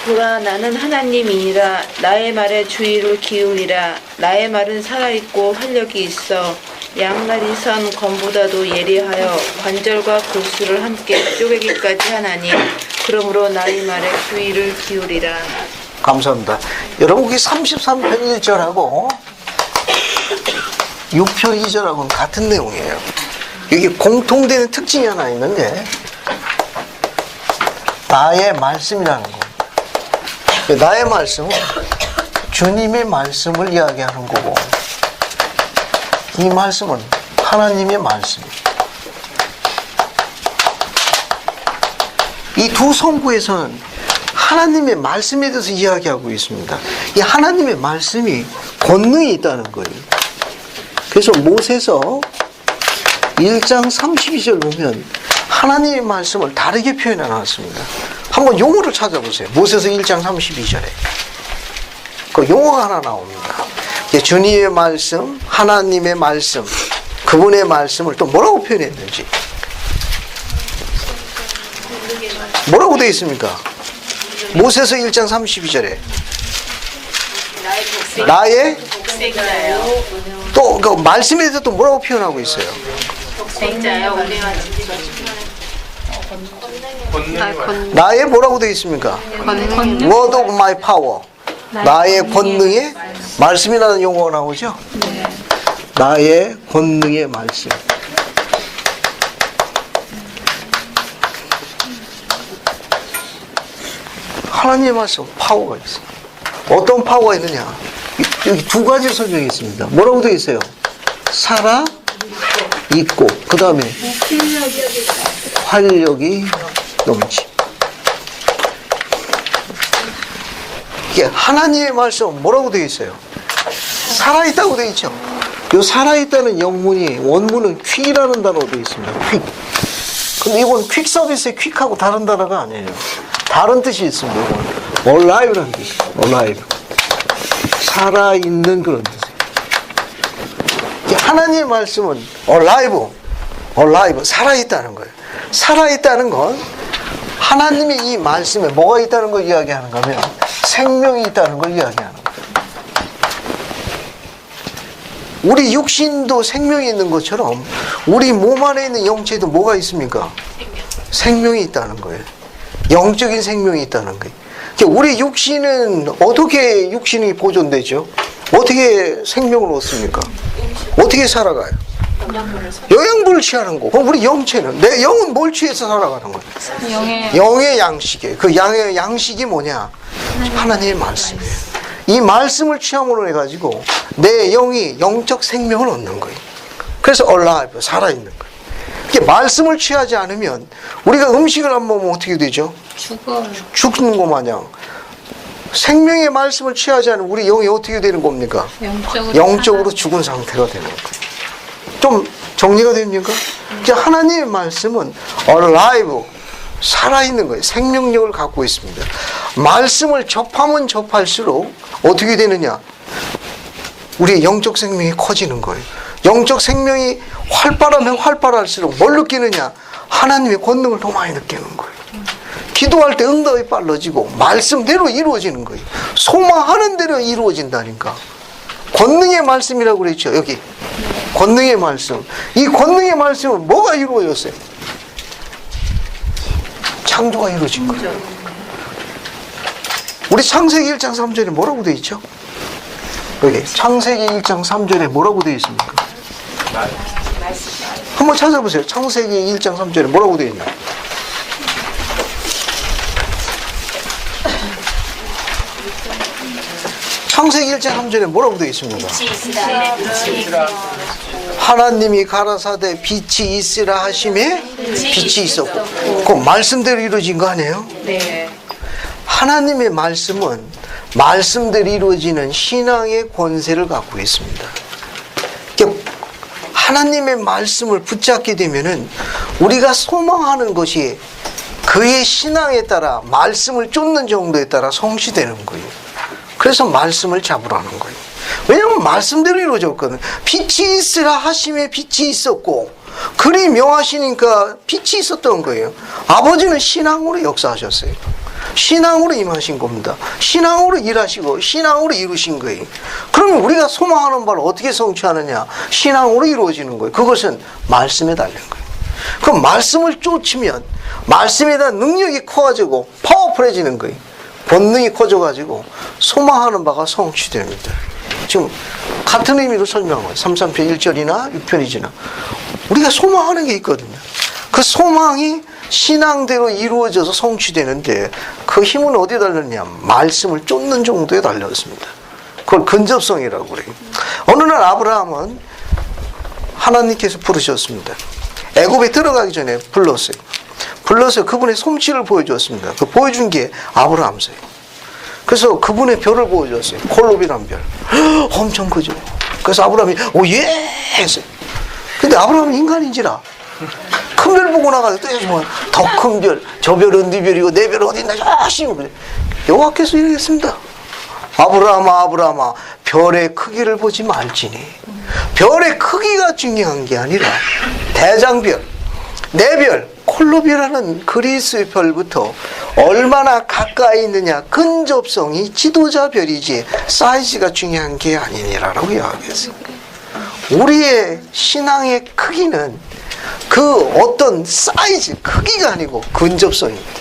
S5: 보라, 나는 하나님이니라. 나의 말에 주의를 기울이라. 나의 말은 살아있고 활력이 있어 양날이 선 검보다도 예리하여 관절과 골수를 함께 쪼개기까지 하나니 그러므로 나의 말에 주의를 기울이라.
S1: 감사합니다. 여러분, 여기 33편 1절하고 6편 2절하고는 같은 내용이에요. 여기 공통되는 특징이 하나 있는데 나의 말씀이라는 거. 나의 말씀은 주님의 말씀을 이야기하는 거고, 이 말씀은 하나님의 말씀입니다. 이 두 성구에서는 하나님의 말씀에 대해서 이야기하고 있습니다. 이 하나님의 말씀이 권능이 있다는 거예요. 그래서 모세서 1장 32절 보면 하나님의 말씀을 다르게 표현해 놨습니다. 한번 용어를 찾아보세요. 모세서 1장 32절에 그 용어가 하나 나옵니다. 주님의 말씀, 하나님의 말씀, 그분의 말씀을 또 뭐라고 표현했는지, 뭐라고 되어 있습니까? 모세서 1장 32절에 나의 또 그 말씀에 대해서 또 뭐라고 표현하고 있어요?
S5: 독생자여 우리와
S1: 나의 뭐라고 되어 있습니까? Word of my power. 나의 권능의 말씀이라는 용어가 나오죠? 나의 권능의 말씀. 하나님의 말씀 파워가 있어요. 어떤 파워가 있느냐? 여기 2가지 설명이 있습니다. 뭐라고 되어 있어요? 살아 있고, 그 다음에 활력이 넘치. 이게 하나님의 말씀 뭐라고 되어 있어요? 살아있다고 되어 있죠. 이 살아있다는 영문이 원문은 퀵이라는 단어로 되어 있습니다. 퀵. 근데 이건 퀵 서비스의 퀵하고 다른 단어가 아니에요. 다른 뜻이 있습니다. 이건 alive라는 뜻이에요. alive. 살아있는 그런 뜻이에요. 하나님의 말씀은 alive, 살아있다는 거예요. 살아있다는 건 하나님의 이 말씀에 뭐가 있다는 걸 이야기하는가 하면 생명이 있다는 걸 이야기하는 거예요. 우리 육신도 생명이 있는 것처럼 우리 몸 안에 있는 영체도 뭐가 있습니까? 생명이 있다는 거예요. 영적인 생명이 있다는 거예요. 우리 육신은 어떻게 육신이 보존되죠? 어떻게 생명을 얻습니까? 어떻게 살아가요? 영양분을 취하는 거. 그럼 우리 영체는, 내 영은 뭘 취해서 살아가는 거예요? 영의 양식이에요. 그 양의 양식이 뭐냐? 하나님의 말씀이에요. 이 말씀을 취함으로 해가지고 내 영이 영적 생명을 얻는 거예요. 그래서 alive, 살아있는 거예요. 이게 말씀을 취하지 않으면 우리가 음식을 안 먹으면 어떻게 되죠? 죽는 것 마냥. 생명의 말씀을 취하지 않으면 우리 영이 어떻게 되는 겁니까? 영적으로 죽은 상태가 되는 거예요. 좀 정리가 됩니까? 이제 하나님의 말씀은 alive, 살아있는 거예요. 생명력을 갖고 있습니다. 말씀을 접하면 접할수록 어떻게 되느냐? 우리의 영적 생명이 커지는 거예요. 영적 생명이 활발하면 활발할수록 뭘 느끼느냐? 하나님의 권능을 더 많이 느끼는 거예요. 기도할 때 응답이 빨라지고 말씀대로 이루어지는 거예요. 소망하는 대로 이루어진다니까. 권능의 말씀이라고 그랬죠. 여기 권능의 말씀. 이 권능의 말씀은 뭐가 이루어졌어요? 창조가 이루어진 거예요. 우리 창세기 1장 3절에 뭐라고 되어 있죠? 여기 창세기 1장 3절에 뭐라고 되어 있습니까? 한번 찾아보세요. 창세기 1장 3절에 뭐라고 되어 있나? 창세기 1장 3절에 뭐라고 되어 있습니까? 하나님이 가라사대 빛이 있으라 하심에 빛이 있었고, 그 말씀대로 이루어진 거 아니에요?
S5: 네.
S1: 하나님의 말씀은 말씀대로 이루어지는 신앙의 권세를 갖고 있습니다. 하나님의 말씀을 붙잡게 되면은 우리가 소망하는 것이 그의 신앙에 따라 말씀을 쫓는 정도에 따라 성취되는 거예요. 그래서 말씀을 잡으라는 거예요. 왜냐하면 말씀대로 이루어졌거든. 빛이 있으라 하심에 빛이 있었고, 그리 명하시니까 빛이 있었던 거예요. 아버지는 신앙으로 역사하셨어요. 신앙으로 임하신 겁니다. 신앙으로 일하시고 신앙으로 이루신 거예요. 그러면 우리가 소망하는 바를 어떻게 성취하느냐? 신앙으로 이루어지는 거예요. 그것은 말씀에 달린 거예요. 그럼 말씀을 쫓으면 말씀에 대한 능력이 커가지고 파워풀해지는 거예요. 본능이 커져가지고 소망하는 바가 성취됩니다. 지금 같은 의미로 설명한 거예요. 33편 1절이나 6편이지나 우리가 소망하는 게 있거든요. 그 소망이 신앙대로 이루어져서 성취되는데 그 힘은 어디에 달렸냐? 말씀을 쫓는 정도에 달렸습니다. 그걸 근접성이라고 그래요. 어느 날 아브라함은 하나님께서 부르셨습니다. 애굽에 들어가기 전에 불렀어요. 불러서 그분의 솜씨를 보여줬습니다. 그 보여준 게 아브라함서예요. 그래서 그분의 별을 보여줬어요. 콜롭이란 별. 엄청 크죠. 그래서 아브라함이 오예 했어요. 근데 아브라함은 인간인지라 큰 별 보고 나가서 또 더 큰 별, 저 별은 네 별이고 내 별은 어디 있나 열심히 여호와께서 이러겠습니다. 아브라함아 아브라함아 별의 크기를 보지 말지니. 별의 크기가 중요한 게 아니라 대장별, 내 별, 콜롭이라는 그리스의 별부터 얼마나 가까이 있느냐, 근접성이 지도자 별이지 사이즈가 중요한 게 아니니라라고 이야기했습니다. 우리의 신앙의 크기는 그 어떤 사이즈, 크기가 아니고 근접성입니다.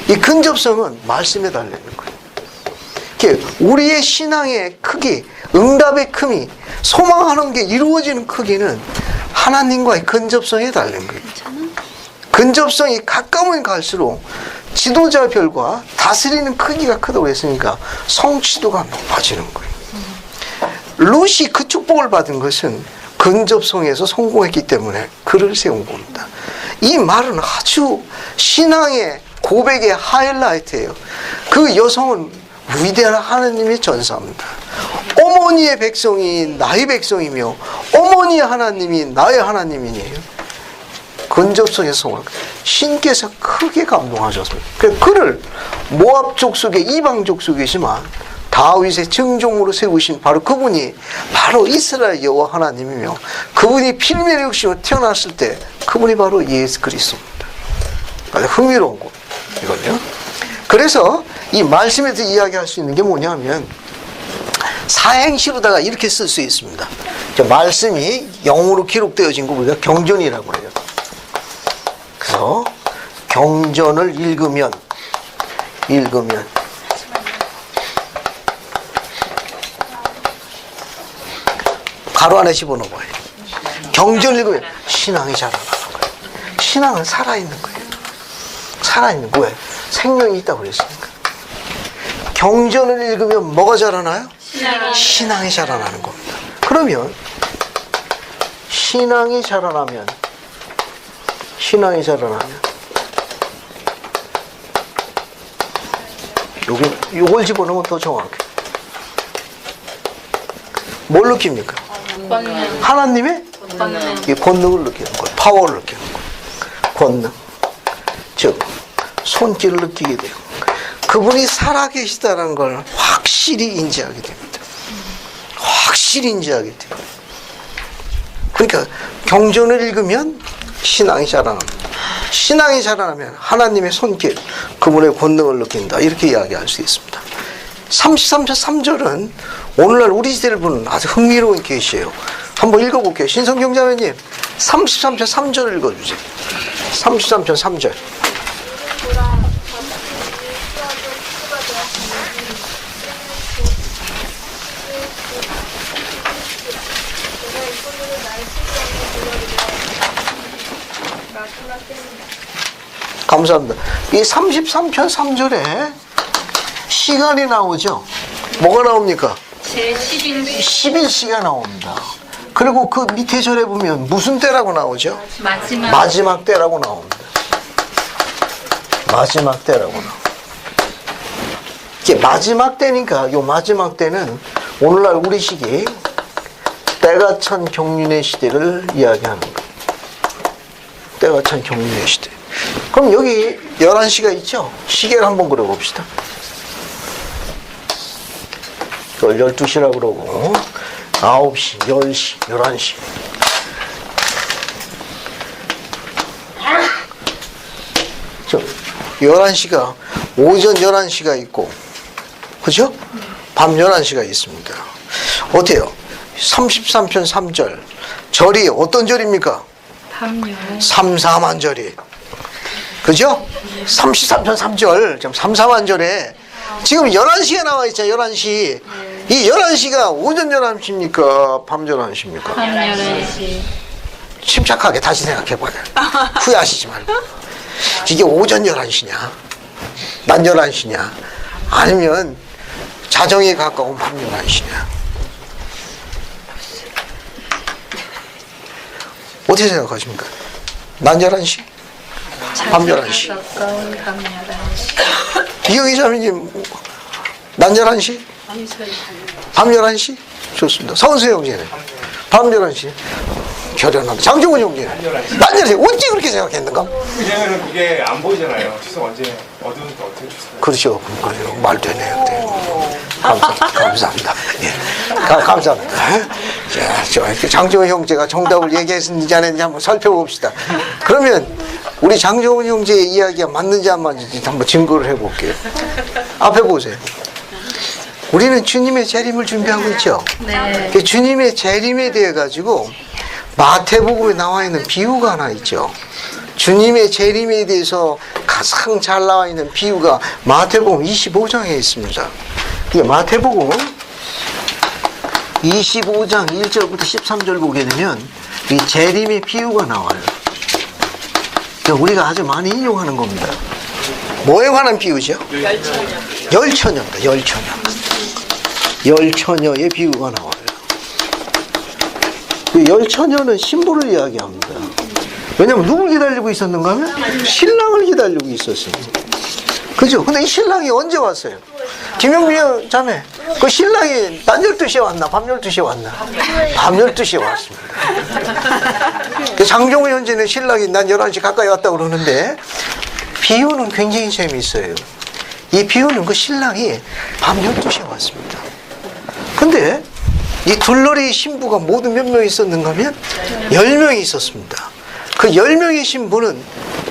S1: 이 근접성은 말씀에 달려있는 거예요. 우리의 신앙의 크기, 응답의 크기, 소망하는 게 이루어지는 크기는 하나님과의 근접성에 달린 거예요. 근접성이 가까우면 갈수록 지도자 별과 다스리는 크기가 크다고 했으니까 성취도가 높아지는 거예요. 룻이 그 축복을 받은 것은 근접성에서 성공했기 때문에 그를 세운 겁니다. 이 말은 아주 신앙의 고백의 하이라이트예요. 그 여성은 위대한 하나님의 전사입니다. 어머니의 백성이 나의 백성이며 어머니의 하나님이 나의 하나님이에요. 근접성에서 성공을 신께서 크게 감동하셨습니다. 그를 모압 족속의 이방 족속이지만 다윗의 증종으로 세우신 바로 그분이 바로 이스라엘 여호와 하나님이며 그분이 필면의 육신으로 태어났을 때 그분이 바로 예수 그리스도입니다. 아주 흥미로운 거 이거든요. 그래서 이 말씀에서 이야기할 수 있는 게 뭐냐면 사행시로다가 이렇게 쓸 수 있습니다. 말씀이 영어로 기록되어진 거 우리가 경전이라고 해요. 그래서 경전을 읽으면 가로 안에 집어넣어봐요. 경전을 읽으면 신앙이 자라나는 거예요. 신앙은 살아있는 거예요. 살아있는 거예요. 생명이 있다고 그랬으니까. 경전을 읽으면 뭐가 자라나요? 신앙이 자라나는 겁니다. 그러면 신앙이 자라나면 요걸 집어넣으면 더 정확해. 뭘 느낍니까? 하나님의 이 권능을 느끼는 거예요. 파워를 느끼는 거예요. 권능. 즉 손길을 느끼게 돼요. 그분이 살아계시다는 걸 확실히 인지하게 됩니다. 확실히 인지하게 돼요. 그러니까 경전을 읽으면 신앙이 자라납니다. 신앙이 자라나면 하나님의 손길, 그분의 권능을 느낀다. 이렇게 이야기할 수 있습니다. 33절 3절은 오늘날 우리 시대를 보는 아주 흥미로운 계시예요. 한번 읽어볼게요. 신성경자매님 33절 3절 읽어주세요. 33절 3절. 감사합니다. 이 33편 3절에 시간이 나오죠. 뭐가 나옵니까? 제11시가 나옵니다. 그리고 그 밑에 절에 보면 무슨 때라고 나오죠? 마지막 때라고 나옵니다. 마지막 때라고 나옵니다. 이게 마지막 때니까 요 마지막 때는 오늘날 우리 시기 때가 찬 경륜의 시대를 이야기하는 거예요. 때가 찬 경륜의 시대. 그럼 여기 11시가 있죠? 시계를 한번 그려봅시다. 그걸 12시라고 그러고 9시, 10시, 11시. 저 11시가 오전 11시가 있고 그죠? 밤 11시가 있습니다. 어때요? 33편 3절 절이 어떤 절입니까? 3, 4만 절이 그죠? 33편 3절 지금 3, 4만 절에 지금 11시에 나와 있잖아요. 11시. 이 11시가 오전 11시입니까? 밤 11시입니까?
S4: 밤 11시.
S1: 침착하게 다시 생각해봐요. 후회하시지 말고. 이게 오전 11시냐? 낮 11시냐? 아니면 자정에 가까운 밤 11시냐? 어떻게 생각하십니까? 낮 11시? 밤 11시?
S4: 가까운 밤 11시.
S1: 이영희 자매님, 낮 11시? 밤 11시? 좋습니다. 서은수 형제는? 밤 11시? 결연합니다. 장종훈 형제는? 낮 11시? 어찌 그렇게 생각했는가?
S8: 그냥은 그게 안 보이잖아요. 추석 언제 어두우니까 어떻게 추석?
S1: 그렇죠. 그래요. 말 되네요. 감사합니다. 예. 감사합니다. 자, 장종훈 형제가 정답을 얘기했는지 안 했는지 한번 살펴봅시다. 그러면 우리 장종훈 형제의 이야기가 맞는지 안 맞는지 한번 증거를 해볼게요. 앞에 보세요. 우리는 주님의 재림을 준비하고 있죠.
S4: 네.
S1: 그 주님의 재림에 대해 가지고 마태복음에 나와 있는 비유가 하나 있죠. 주님의 재림에 대해서 가장 잘 나와 있는 비유가 마태복음 25장에 있습니다. 마태복음 25장 1절부터 13절 보게 되면 이 재림의 비유가 나와요. 우리가 아주 많이 인용하는 겁니다. 뭐에 관한 비유죠? 열처녀입니다. 열처녀의 비유가 나와요. 그 열처녀는 신부를 이야기합니다. 왜냐하면 누굴 기다리고 있었는가 하면 신랑을 기다리고 있었어요. 그죠? 근데 이 신랑이 언제 왔어요? 김영미 자매, 그 신랑이 낮 12시에 왔나? 밤 12시에 왔나? 밤 12시에 왔습니다. 장종훈 현재는 신랑이 낮 11시 가까이 왔다고 그러는데 비유는 굉장히 재미있어요. 이 비유는 그 신랑이 밤 12시에 왔습니다. 근데 이 둘러리 신부가 모두 몇 명 있었는가 하면 10명이 있었습니다. 그 10명의 신부는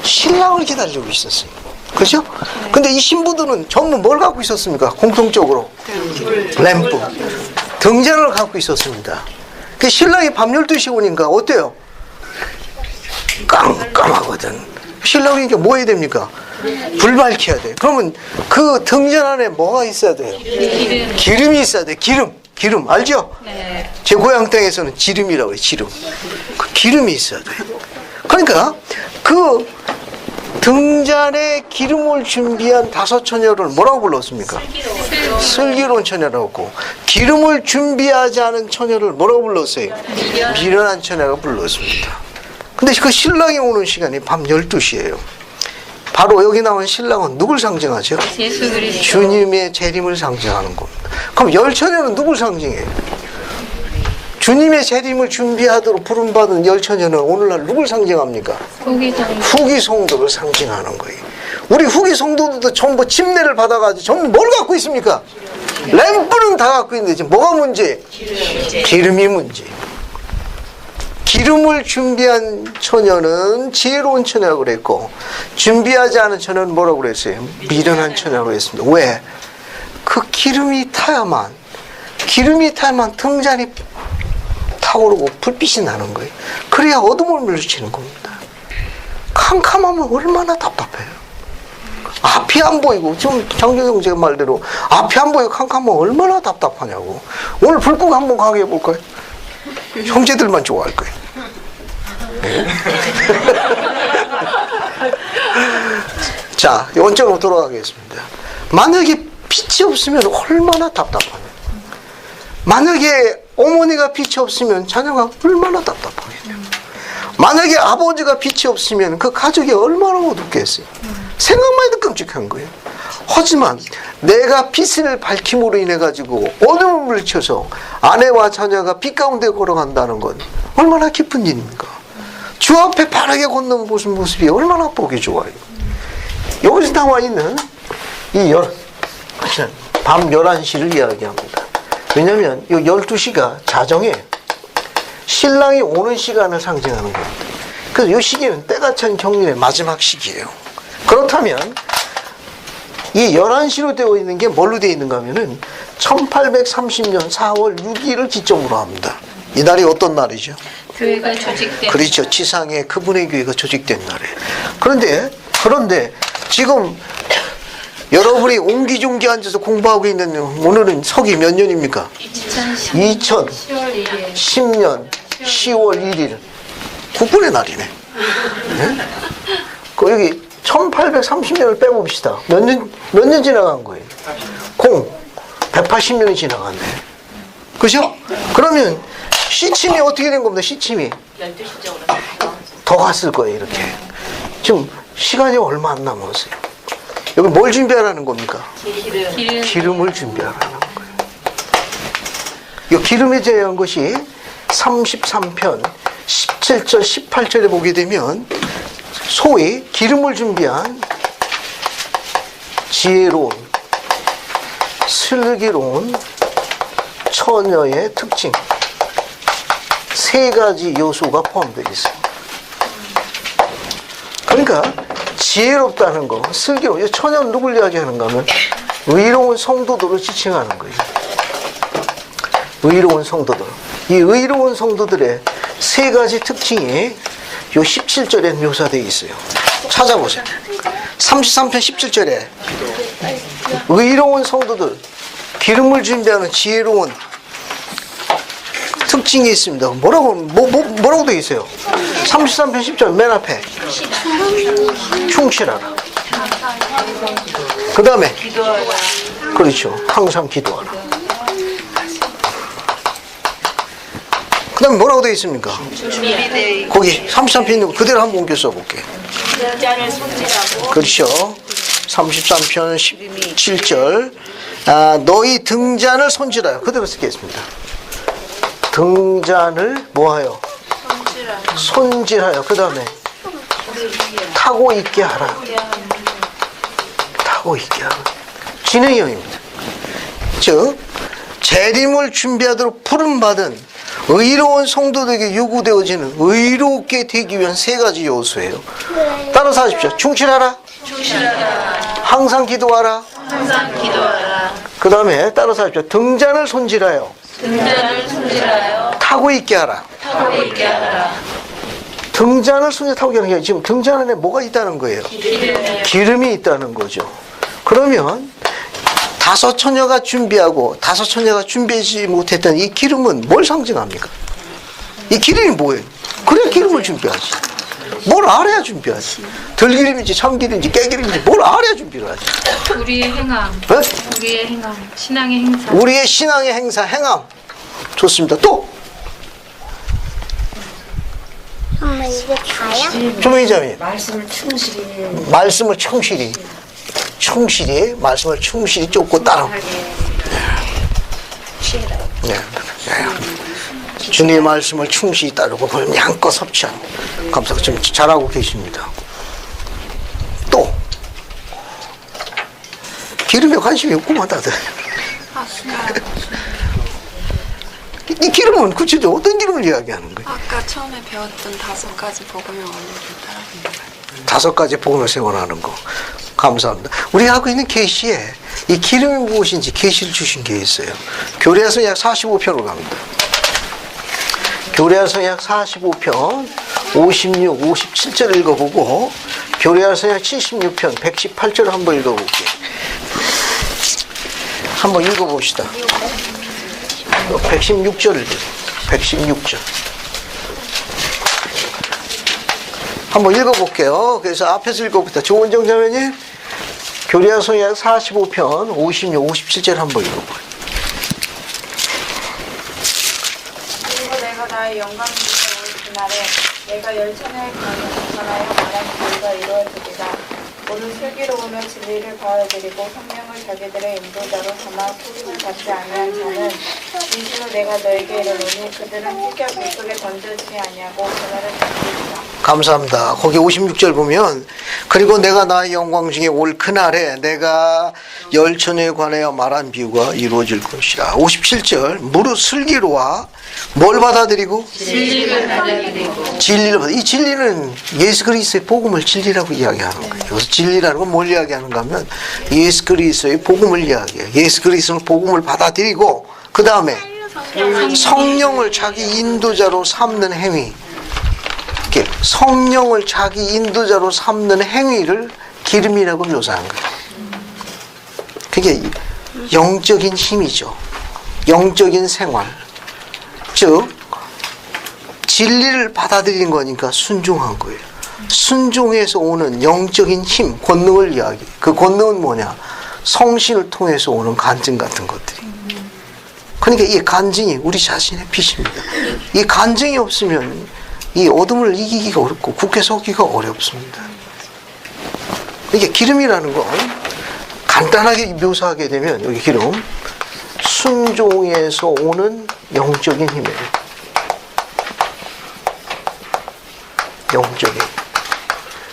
S1: 신랑을 기다리고 있었어요. 그죠? 근데 이 신부들은 전부 뭘 갖고 있었습니까? 공통적으로 램프, 등잔을 갖고 있었습니다. 그 신랑이 밤 12시에 오니까 어때요? 깜깜하거든. 신랑이 뭐 해야 됩니까? 불 밝혀야 돼. 그러면 그 등잔 안에 뭐가 있어야 돼요? 기름이 있어야 돼. 기름 알죠?
S4: 네.
S1: 제 고향 땅에서는 지름이라고 해요. 지름. 그 기름이 있어야 돼요. 그러니까 그 등잔에 기름을 준비한 다섯 처녀를 뭐라고 불렀습니까? 슬기로운 처녀라고. 기름을 준비하지 않은 처녀를 뭐라고 불렀어요? 미련한 처녀라고 불렀습니다. 근데 그 신랑이 오는 시간이 밤 12시예요. 바로 여기 나온 신랑은 누굴 상징하죠? 주님의 재림을 상징하는 겁니다. 그럼 열 처녀는 누굴 상징해요? 주님의 재림을 준비하도록 부름받은 열 처녀는 오늘날 누굴 상징합니까? 후기 성도를 상징하는 거예요. 우리 후기 성도들도 전부 침례를 받아가지고 전부 뭘 갖고 있습니까? 램프는 다 갖고 있는데 지금 뭐가 문제? 기름이 문제. 기름을 준비한 처녀는 지혜로운 처녀라고 그랬고, 준비하지 않은 처녀는 뭐라고 그랬어요? 미련한 처녀라고 했습니다. 왜? 그 기름이 타야만 등잔이 타오르고 불빛이 나는 거예요. 그래야 어둠을 물리치는 겁니다. 캄캄하면 얼마나 답답해요. 앞이 안 보이고, 지금 장준영 제 말대로 앞이 안 보이고 캄캄하면 얼마나 답답하냐고. 오늘 불 끄고 한번 가게 해볼까요? 형제들만 좋아할 거예요. 네. 자, 원점으로 돌아가겠습니다. 만약에 빛이 없으면 얼마나 답답하냐. 만약에 어머니가 빛이 없으면 자녀가 얼마나 답답하겠냐. 만약에 아버지가 빛이 없으면 그 가족이 얼마나 어둡겠어요. 생각만 해도 끔찍한 거예요. 하지만 내가 빛을 밝힘으로 인해 가지고 어둠을 물리쳐서 아내와 자녀가 빛 가운데 걸어간다는 건 얼마나 기쁜 일입니까? 주 앞에 바르게 걷는 모습이 얼마나 보기 좋아요. 여기서 나와 있는 이 밤 11시를 이야기합니다. 왜냐하면 이 12시가 자정에 신랑이 오는 시간을 상징하는 겁니다. 그래서 이 시기는 때가 찬 경륜의 마지막 시기예요. 그렇다면 이 11시로 되어 있는 게 뭘로 되어 있는가 하면은 1830년 4월 6일을 기점으로 합니다. 이 날이 어떤 날이죠?
S4: 교회가 조직된.
S1: 그렇죠. 지상에 그분의 교회가 조직된 날이에요. 그런데 지금 여러분이 옹기종기 앉아서 공부하고 있는 오늘은 서기 몇 년입니까? 2010년 10월 1일 국군의 날이네. 네? 그 여기 1830년을 빼봅시다. 몇 년 지나간 거예요? 180년이 지나갔네. 그죠? 그러면 시침이 어떻게 된 겁니다? 시침이
S5: 12시 쪽으로
S1: 더 갔을 거예요. 이렇게 지금 시간이 얼마 안 남았어요. 여기 뭘 준비하라는 겁니까? 기름을 준비하라는 거예요. 이 기름에 대한 것이 33편 17절 18절에 보게 되면 소위 기름을 준비한 지혜로운 슬기로운 처녀의 특징 세 가지 요소가 포함되어 있습니다. 그러니까 지혜롭다는 거, 슬기로운, 처녀는 누굴 이야기하는가 하면 의로운 성도들을 지칭하는 거예요. 의로운 성도들. 이 의로운 성도들의 세 가지 특징이 요 17절에 묘사되어 있어요. 찾아보세요. 33편 17절에 의로운 성도들, 기름을 준비하는 지혜로운 특징이 있습니다. 뭐라고 되어 있어요? 33편 10절 맨 앞에 충실하라. 그 다음에 그렇죠. 항상 기도하라. 그 다음에 뭐라고 되어 있습니까? 거기 33편 있는 거 그대로 한번 옮겨 써볼게. 그렇죠. 33편 17절 너희 등잔을 손질하여. 그대로 쓰겠습니다. 등잔을 뭐하여? 손질하여. 그 다음에 타고 있게 하라. 타고 있게 하라. 진행형입니다. 즉 재림을 준비하도록 부름받은 의로운 성도들에게 요구되어지는 의롭게 되기 위한 세 가지 요소예요. 따라서 하십시오. 충실하라. 항상 기도하라. 그 다음에 따라서 하십시오. 등잔을 손질하여. 타고 있게 하라. 등잔을 손에 타고 있게 하는 게 지금 등잔 안에 뭐가 있다는 거예요? 기름이 있다는 거죠. 그러면 다섯 처녀가 준비하고 다섯 처녀가 준비하지 못했던 이 기름은 뭘 상징합니까? 이 기름이 뭐예요? 그래 기름을 준비하지. 뭘 알아야 준비하지. 들기름인지 참기름인지 깨기름인지 뭘 알아야 준비를 하지.
S4: 우리의 행함.
S1: 네?
S4: 우리의 행함. 신앙의 행사.
S1: 우리의 신앙의 행사, 행함. 좋습니다. 또
S6: 엄마 이게 다야?
S1: 조명희자님.
S5: 말씀을 충실히
S1: 말씀을 충실히 말씀을 충실히 쫓고 따라. 네. 주님의 말씀을 충실히 따르고 그럼 양껏 섭취하는. 감사합니다. 지금 잘하고 계십니다. 또 기름에 관심이 없구만 다들. 이 기름은 구체적으로 어떤 기름을 이야기하는 거예요?
S9: 아까 처음에 배웠던 5가지 복음의 원리를 따라가는 거예요.
S1: 5가지 복음을 세워나가는 거. 감사합니다. 우리 하고 있는 계시에 이 기름이 무엇인지 계시를 주신 게 있어요. 교례서 약 45편으로 갑니다. 교례서 약 45편 56, 57절 읽어보고 교례서 약 76편 118절 한번 읽어볼게요. 한번 읽어봅시다. 116절 116절 한번 읽어볼게요. 그래서 앞에서 읽어봅니다. 조원정 자매님 교례서 약 45편 56, 57절 한번 읽어봐요.
S7: 그리고 내가 나의 영광 중에 올 그날에 내가 열천을 강하여 말한 기회가 이루어지리라. 모든 슬기로우며 진리를 바라드리고 성령을 자기들의 인도자로 삼아 소림을 받지 아니한 자는 진실로 내가 너에게 이르노니 그들은 희겨 물속에 던져지지 아니하고 그날을 잡히리라.
S1: 감사합니다. 거기 56절 보면 그리고 내가 나의 영광 중에 올 그날에 내가 열천에 관하여 말한 비유가 이루어질 것이라. 57절 무릇 슬기로와 뭘 받아들이고?
S4: 진리를 받아들이고.
S1: 진리를 받아. 이 진리는 예수 그리스도의 복음을 진리라고 이야기하는 거예요. 여기서 진리라는 건 뭘 이야기하는가 하면 예수 그리스도의 복음을 이야기해요. 예수 그리스도의 복음을 받아들이고 그 다음에 성령을 자기 인도자로 삼는 행위. 이렇게 성령을 자기 인도자로 삼는 행위를 기름이라고 묘사한 거예요. 그게 영적인 힘이죠. 영적인 생활. 즉 진리를 받아들인 거니까 순종한 거예요. 순종에서 오는 영적인 힘, 권능을 이야기해요. 그 권능은 뭐냐? 성신을 통해서 오는 간증 같은 것들이. 그러니까 이 간증이 우리 자신의 빛입니다. 이 간증이 없으면 이 어둠을 이기기가 어렵고 굳게 서기가 어렵습니다. 이게 기름이라는 건 간단하게 묘사하게 되면 여기 기름 순종에서 오는 영적인 힘이에요. 영적인.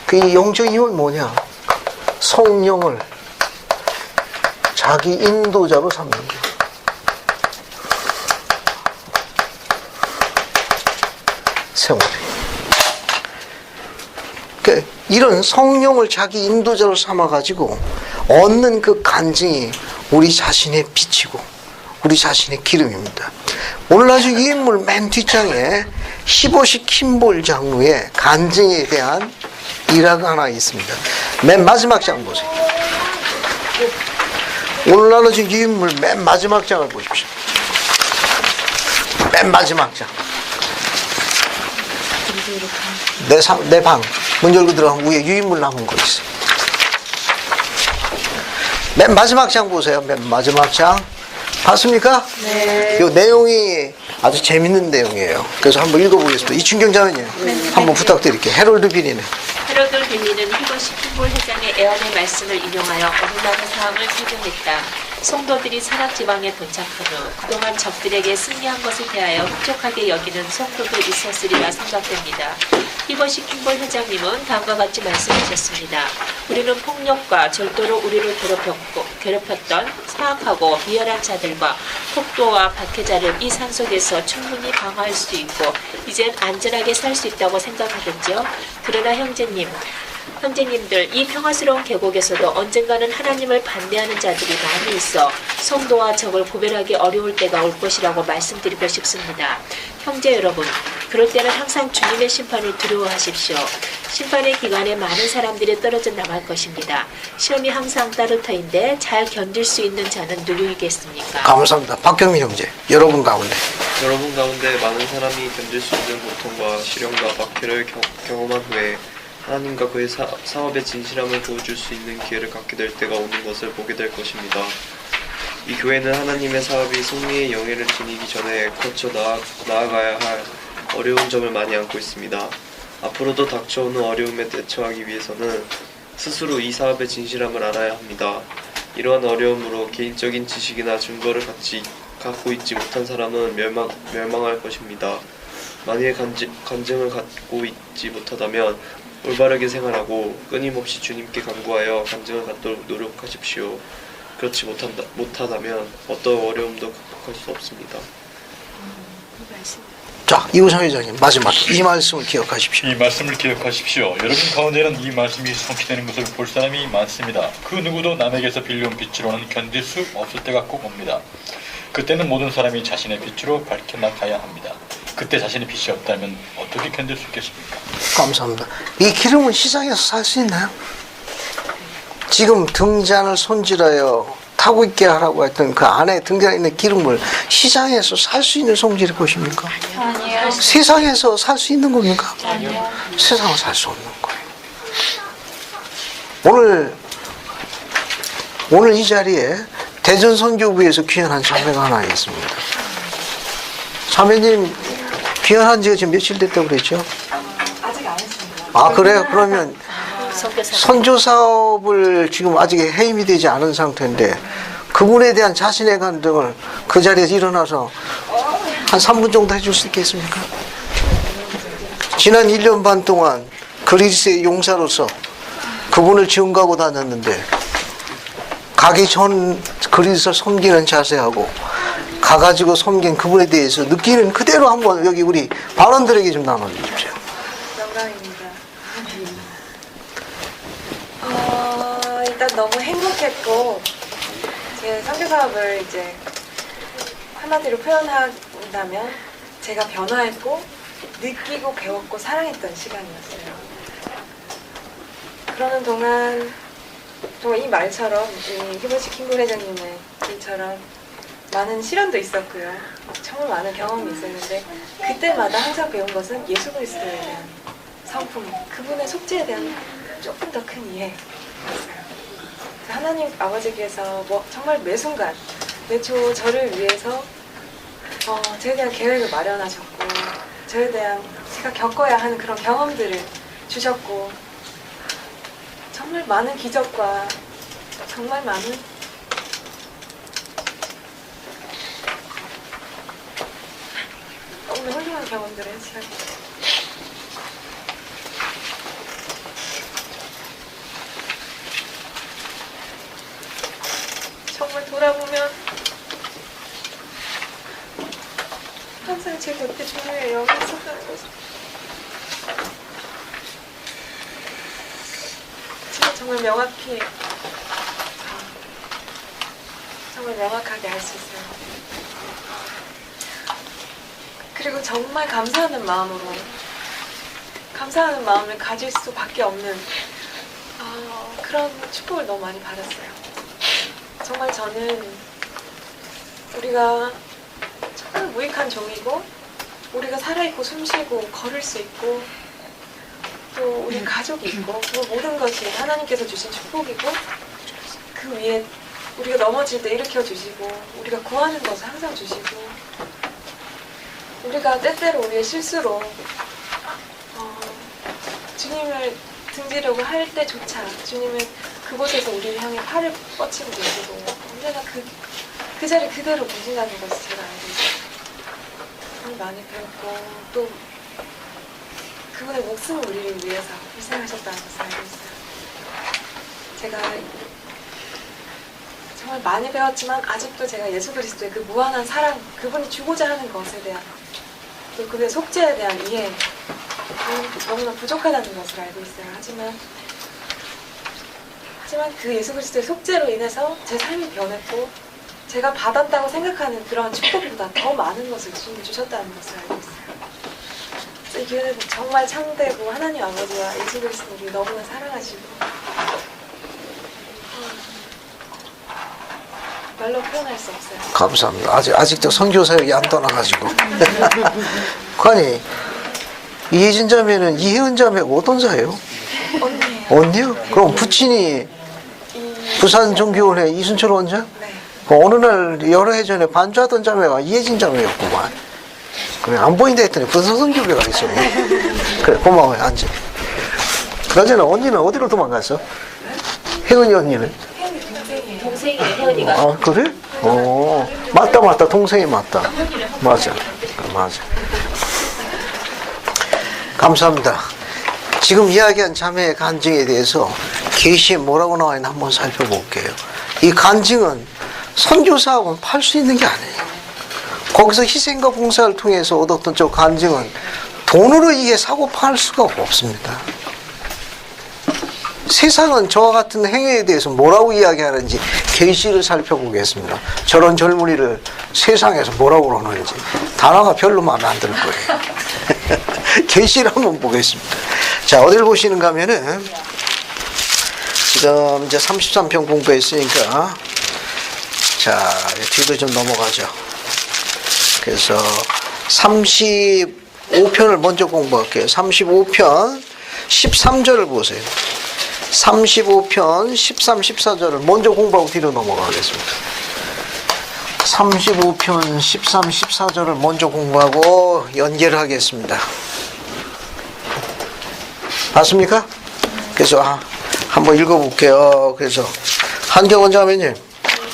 S1: 그 영적인 힘은 뭐냐? 성령을 자기 인도자로 삼는 거예요. 세월이. 그러니까 이런 성령을 자기 인도자로 삼아가지고 얻는 그 간증이 우리 자신의 빛이고 우리 자신의 기름입니다. 오늘 아주 이 인물 맨 뒷장에 히보시 킴볼 장로의 간증에 대한 일화가 하나 있습니다. 맨 마지막 장 보세요. 오늘 나눠진 이 인물 맨 마지막 장을 보십시오. 맨 마지막 장. 내 방 문 열고 들어가면 위에 유인물 남은 거 있어요. 맨 마지막 장 보세요. 맨 마지막 장 봤습니까? 네. 이 내용이 아주 재밌는 내용이에요. 그래서 한번 읽어보겠습니다. 이춘경 자매님 한번 부탁드릴게요. 헤롤드 비니는
S10: 헤로드 빌리는 히보시 킴볼 회장의 애언의 말씀을 인용하여 어긋나는 사항을 설명했다. 성도들이 산악 지방에 도착한 후 그동안 적들에게 승리한 것에 대하여 흡족하게 여기는 성도도 있었으리라 생각됩니다. 히보시 킴볼 회장님은 다음과 같이 말씀하셨습니다. 우리는 폭력과 절도로 우리를 괴롭혔던 사악하고 비열한 자들과 폭도와 박해자를 이 산속에서 충분히 방어할 수 있고 이젠 안전하게 살 수 있다고 생각하겠죠. 그러나 형제님들, 이 평화스러운 계곡에서도 언젠가는 하나님을 반대하는 자들이 많이 있어 성도와 적을 구별하기 어려울 때가 올 것이라고 말씀드리고 싶습니다. 형제 여러분, 그럴 때는 항상 주님의 심판을 두려워하십시오. 심판의 기간에 많은 사람들이 떨어져 나갈 것입니다. 시험이 항상 따를 터인데 잘 견딜 수 있는 자는 누구이겠습니까?
S1: 감사합니다. 박경민 형제 여러분 가운데
S11: 여러분 가운데 많은 사람이 견딜 수 있는 고통과 시련과 박해를 경험한 후에 하나님과 그의 사업의 진실함을 보여줄 수 있는 기회를 갖게 될 때가 오는 것을 보게 될 것입니다. 이 교회는 하나님의 사업이 승리의 영예를 지니기 전에 거쳐 나아가야 할 어려운 점을 많이 안고 있습니다. 앞으로도 닥쳐오는 어려움에 대처하기 위해서는 스스로 이 사업의 진실함을 알아야 합니다. 이러한 어려움으로 개인적인 지식이나 증거를 갖고 있지 못한 사람은 멸망할 것입니다. 만일 간증을 갖고 있지 못하다면 올바르게 생활하고 끊임없이 주님께 간구하여 간증을 갖도록 노력하십시오. 그렇지 못하다면 어떤 어려움도 극복할 수 없습니다.
S1: 자, 이우상 회장님 마지막 이 말씀을 기억하십시오.
S12: 이 말씀을 기억하십시오. 여러분 가운데는 이 말씀이 성취되는 것을 볼 사람이 많습니다. 그 누구도 남에게서 빌려온 빛으로는 견딜 수 없을 때가 꼭 옵니다. 그때는 모든 사람이 자신의 빛으로 밝혀 나가야 합니다. 그때 자신의 빛이 없다면 어떻게 견딜 수 있겠습니까?
S1: 감사합니다. 이 기름은 시장에서 살 수 있나요? 지금 등잔을 손질하여 타고 있게 하라고 했던 그 안에 등잔에 있는 기름을 시장에서 살 수 있는 성질이 보십니까?
S7: 아니요.
S1: 세상에서 살 수 있는 겁니까?
S7: 아니요.
S1: 세상은 살 수 없는 거예요. 오늘 이 자리에 대전선교부에서 귀환한 자매가 하나 있습니다. 자매님 귀환한 지가 지금 며칠 됐다고 그랬죠?
S3: 아직 안 했습니다.
S1: 아, 그래요? 그러면 선교 사업을 지금 아직 해임이 되지 않은 상태인데 그분에 대한 자신의 감정을 그 자리에서 일어나서 한 3분 정도 해줄 수 있겠습니까? 지난 1년 반 동안 그리스의 용사로서 그분을 지원가고 다녔는데 가기 전 그리스를 섬기는 자세하고 가가지고 섬긴 그분에 대해서 느끼는 그대로 한번 여기 우리 발언들에게 좀 나눠주십시오.
S13: 영광입니다. 일단 너무 행복했고 제 선교 사업을 이제 한마디로 표현한다면 제가 변화했고 느끼고 배웠고 사랑했던 시간이었어요. 그러는 동안 정말 이 말처럼 이 히브리식 킹굴 회장님의 일처럼 많은 시련도 있었고요. 정말 많은 경험이 있었는데 그때마다 항상 배운 것은 예수 그리스도에 대한 성품, 그분의 속죄에 대한 조금 더 큰 이해였어요. 하나님 아버지께서 정말 매 순간 매초 저를 위해서 저에 대한 계획을 마련하셨고 저에 대한 제가 겪어야 하는 그런 경험들을 주셨고 정말 많은 기적과 정말 많은 너무 훌륭한 경험들을 했어요. 정말 돌아보면 항상 제 곁에 주님의 영이 있었다는 것을 제가 정말 명확하게 알 수 있어요. 그리고 정말 감사하는 마음을 가질 수밖에 없는 그런 축복을 너무 많이 받았어요. 정말 저는 우리가 정말 무익한 종이고 우리가 살아있고 숨쉬고 걸을 수 있고 또 우리 가족이 있고 그 모든 것이 하나님께서 주신 축복이고 그 위에 우리가 넘어질 때 일으켜 주시고 우리가 구하는 것을 항상 주시고 우리가 때때로 우리의 실수로 주님을 등지려고 할 때조차 주님은 그곳에서 우리를 향해 팔을 뻗치고 계시고 언제나 그 자리 그대로 계신다는 것을 제가 알고 있어요. 정말 많이 배웠고 또 그분의 목숨을 우리를 위해서 희생하셨다는 것을 알고 있어요. 제가 정말 많이 배웠지만 아직도 제가 예수 그리스도의 그 무한한 사랑, 그분이 주고자 하는 것에 대한 또 그분의 속죄에 대한 이해 너무나 부족하다는 것을 알고 있어요. 하지만 그 예수 그리스도의 속죄로 인해서 제 삶이 변했고 제가 받았다고 생각하는 그런 축복보다 더 많은 것을 주님이 주셨다는 것을 알고 있어요. 그래서 이 교회는 정말 참되고 하나님 아버지와 예수 그리스도를 너무나 사랑하시고 말로 표현할 수 없어요.
S1: 감사합니다. 아직도 선교사역이 안 떠나가지고. 아니, 이혜진 자매는 이혜은 자매가 어떤 자예요?
S13: 언니예요.
S1: 언니요? 그럼 부친이 부산 종교원회 이순철 원장?
S13: 네.
S1: 어느 날 여러 해 전에 반주하던 자매가 이혜진 자매였구만. 그래, 안 보인다 했더니 부산성교회가 있어. 그래, 고마워요. 앉아. 그러잖아, 언니는 어디로 도망갔어? 혜은이 언니는?
S10: 동생이에요, 혜은이가.
S1: 아, 그래? 맞다. 동생이 맞다. 맞아. 감사합니다. 지금 이야기한 자매의 간증에 대해서 계시에 뭐라고 나와 있나 한번 살펴볼게요. 이 간증은 선교사하고는 팔 수 있는 게 아니에요. 거기서 희생과 봉사를 통해서 얻었던 저 간증은 돈으로 이게 사고 팔 수가 없습니다. 세상은 저와 같은 행위에 대해서 뭐라고 이야기하는지 계시를 살펴보겠습니다. 저런 젊은이를 세상에서 뭐라고 그러는지 단어가 별로 마음에 안 들 거예요. 계시를 한번 보겠습니다. 자, 어딜 보시는가 하면은 지금 이제 33편 공부했으니까 자, 뒤로 좀 넘어가죠. 그래서 35편을 먼저 공부할게요. 35편 13절을 보세요. 35편 13, 14절을 먼저 공부하고 뒤로 넘어가겠습니다. 35편 13, 14절을 먼저 공부하고 연계를 하겠습니다. 맞습니까? 그래서 한번 읽어볼게요. 그래서 한경원 자매님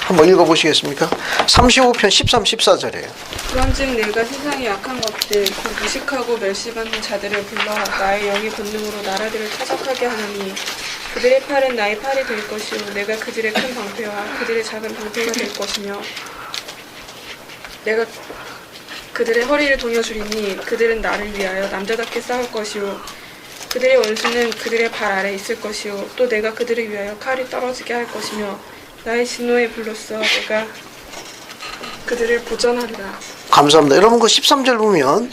S1: 한번 읽어보시겠습니까? 35편 13, 14절이에요.
S7: 그런즉 내가 세상의 악한 것들 그 무식하고 멸시받는 자들을 불러 나의 영의 권능으로 나라들을 타작하게 하나니 그들의 팔은 나의 팔이 될 것이요 내가 그들의 큰 방패와 그들의 작은 방패가 될 것이며 내가 그들의 허리를 동여주리니 그들은 나를 위하여 남자답게 싸울 것이요 그들의 원수는 그들의 발 아래 있을 것이요 또 내가 그들을 위하여 칼이 떨어지게 할 것이며 나의 진노의 불로써 내가 그들을 보전하리라.
S1: 감사합니다. 여러분 그 13절 보면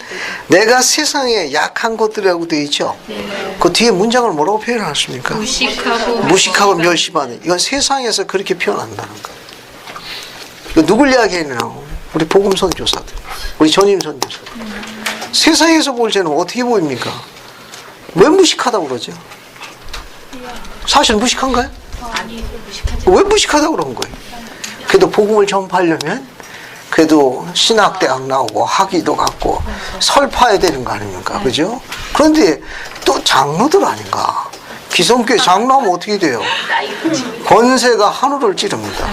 S1: 내가 세상에 약한 것들이라고 되어 있죠. 그 뒤에 문장을 뭐라고 표현하십니까? 무식하고 멸시받는. 이건 세상에서 그렇게 표현한다는 거예요. 이거 누굴 이야기했냐고? 우리 복음 선교사들, 우리 전임 선교사들. 세상에서 볼 때는 어떻게 보입니까? 왜 무식하다고 그러죠? 사실 무식한가요?
S10: 아니, 무식하지.
S1: 왜 무식하다고 그런 거예요? 그래도 복음을 전파하려면 그래도 신학대학 나오고 학위도 갖고 설파해야 되는 거 아닙니까? 그죠? 그런데 또 장로들 아닌가? 기성교회 장로하면 어떻게 돼요? 권세가 하늘을 찌릅니다.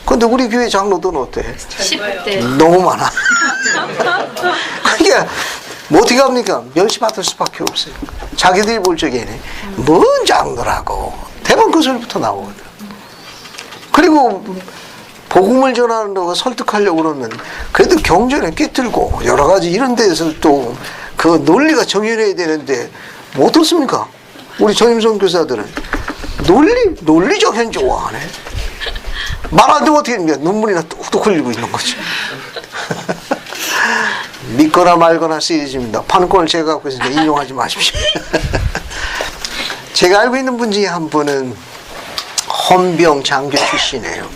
S1: 근데 우리 교회 장로들은 어때?
S4: 10대.
S1: 너무 많아. 그게 뭐 어떻게 합니까? 멸시받을 수밖에 없어요. 자기들이 볼 적에는 뭔 장로라고 대부분 그 소리부터 나오거든. 그리고 복음을 전하려고 설득하려고 그러면 그래도 경전에 깨뜨리고 여러 가지 이런 데서 또 그 논리가 정연해야 되는데 뭐 어떻습니까? 우리 전임선 교사들은 논리적 현조화하네. 말 안 되면 어떻게 됩니까? 눈물이나 뚝뚝 흘리고 있는 거죠. 믿거나 말거나 시리즈입니다. 판권을 제가 갖고 있으니까 인용하지 마십시오. 제가 알고 있는 분 중에 한 분은 헌병 장교 출신이에요.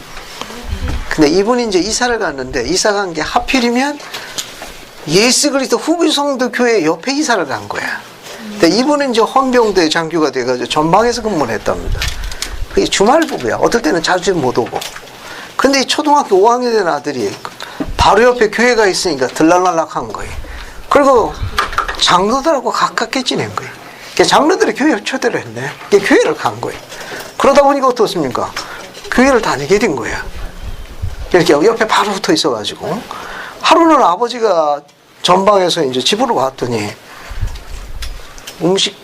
S1: 근데 이분이 이제 이사를 갔는데 이사 간 게 하필이면 예수 그리스도 후기 성도 교회 옆에 이사를 간 거야. 근데 이분은 이제 헌병대 장교가 돼가지고 전방에서 근무를 했답니다. 그게 주말 부부야. 어떨 때는 자주 못 오고. 근데 이 초등학교 5학년 된 아들이 바로 옆에 교회가 있으니까 들락날락한 거예요. 그리고 장로들하고 가깝게 지낸 거예요. 장로들이 교회 초대를 했네. 교회를 간 거예요. 그러다 보니까 어떻습니까? 교회를 다니게 된 거야. 이렇게 옆에 바로 붙어 있어가지고 하루는 아버지가 전방에서 이제 집으로 왔더니 음식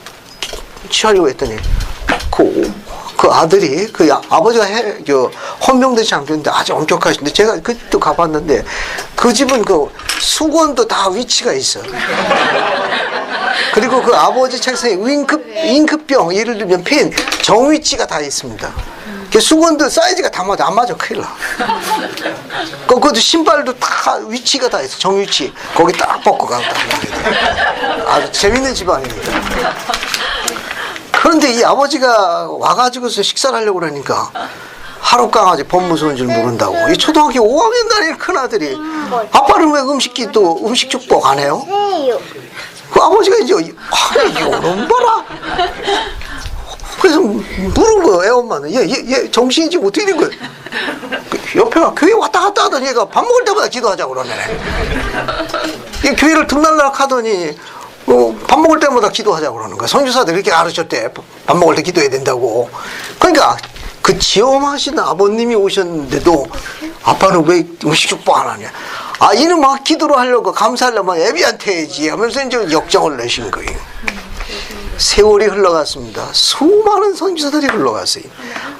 S1: 취하려고 했더니 그 아들이 그 아버지가 헌병대 장교인데 아주 엄격하신데 제가 그때도 가봤는데 그 집은 그 수건도 다 위치가 있어. 그리고 그 아버지 책상에 잉크병 예를 들면 펜 정위치가 다 있습니다. 수건도 사이즈가 다 맞아. 안 맞아 큰일 나. 그것도 신발도 다 위치가 다 있어. 정위치 거기 딱 벗고 가고 아주 재밌는 집안입니다. 그런데 이 아버지가 와가지고서 식사를 하려고 그러니까 하루 강아지 법 무서운 줄 모른다고. 이 초등학교 5학년 다니는 큰아들이 아빠는 왜 음식 축복 안 해요? 그 아버지가 이제 이거는 봐라. 그래서 물은 거예요. 엄마는 얘 정신이 지금 어떻게 된 거예요? 옆에가 교회 왔다 갔다 하더니 얘가 밥 먹을 때마다 기도하자고 그러네. 이 교회를 등날락 하더니 밥 먹을 때마다 기도하자고 그러는 거야. 선교사들 그렇게 가르쳤대. 밥 먹을 때 기도해야 된다고. 그러니까 그 지엄하신 아버님이 오셨는데도 아빠는 왜 음식 축복 안 하냐. 아, 이는 막 기도를 하려고 감사하려면 애비한테 해야지 하면서 이제 역정을 내신 거예요. 세월이 흘러갔습니다. 수많은 선교사들이 흘러갔어요.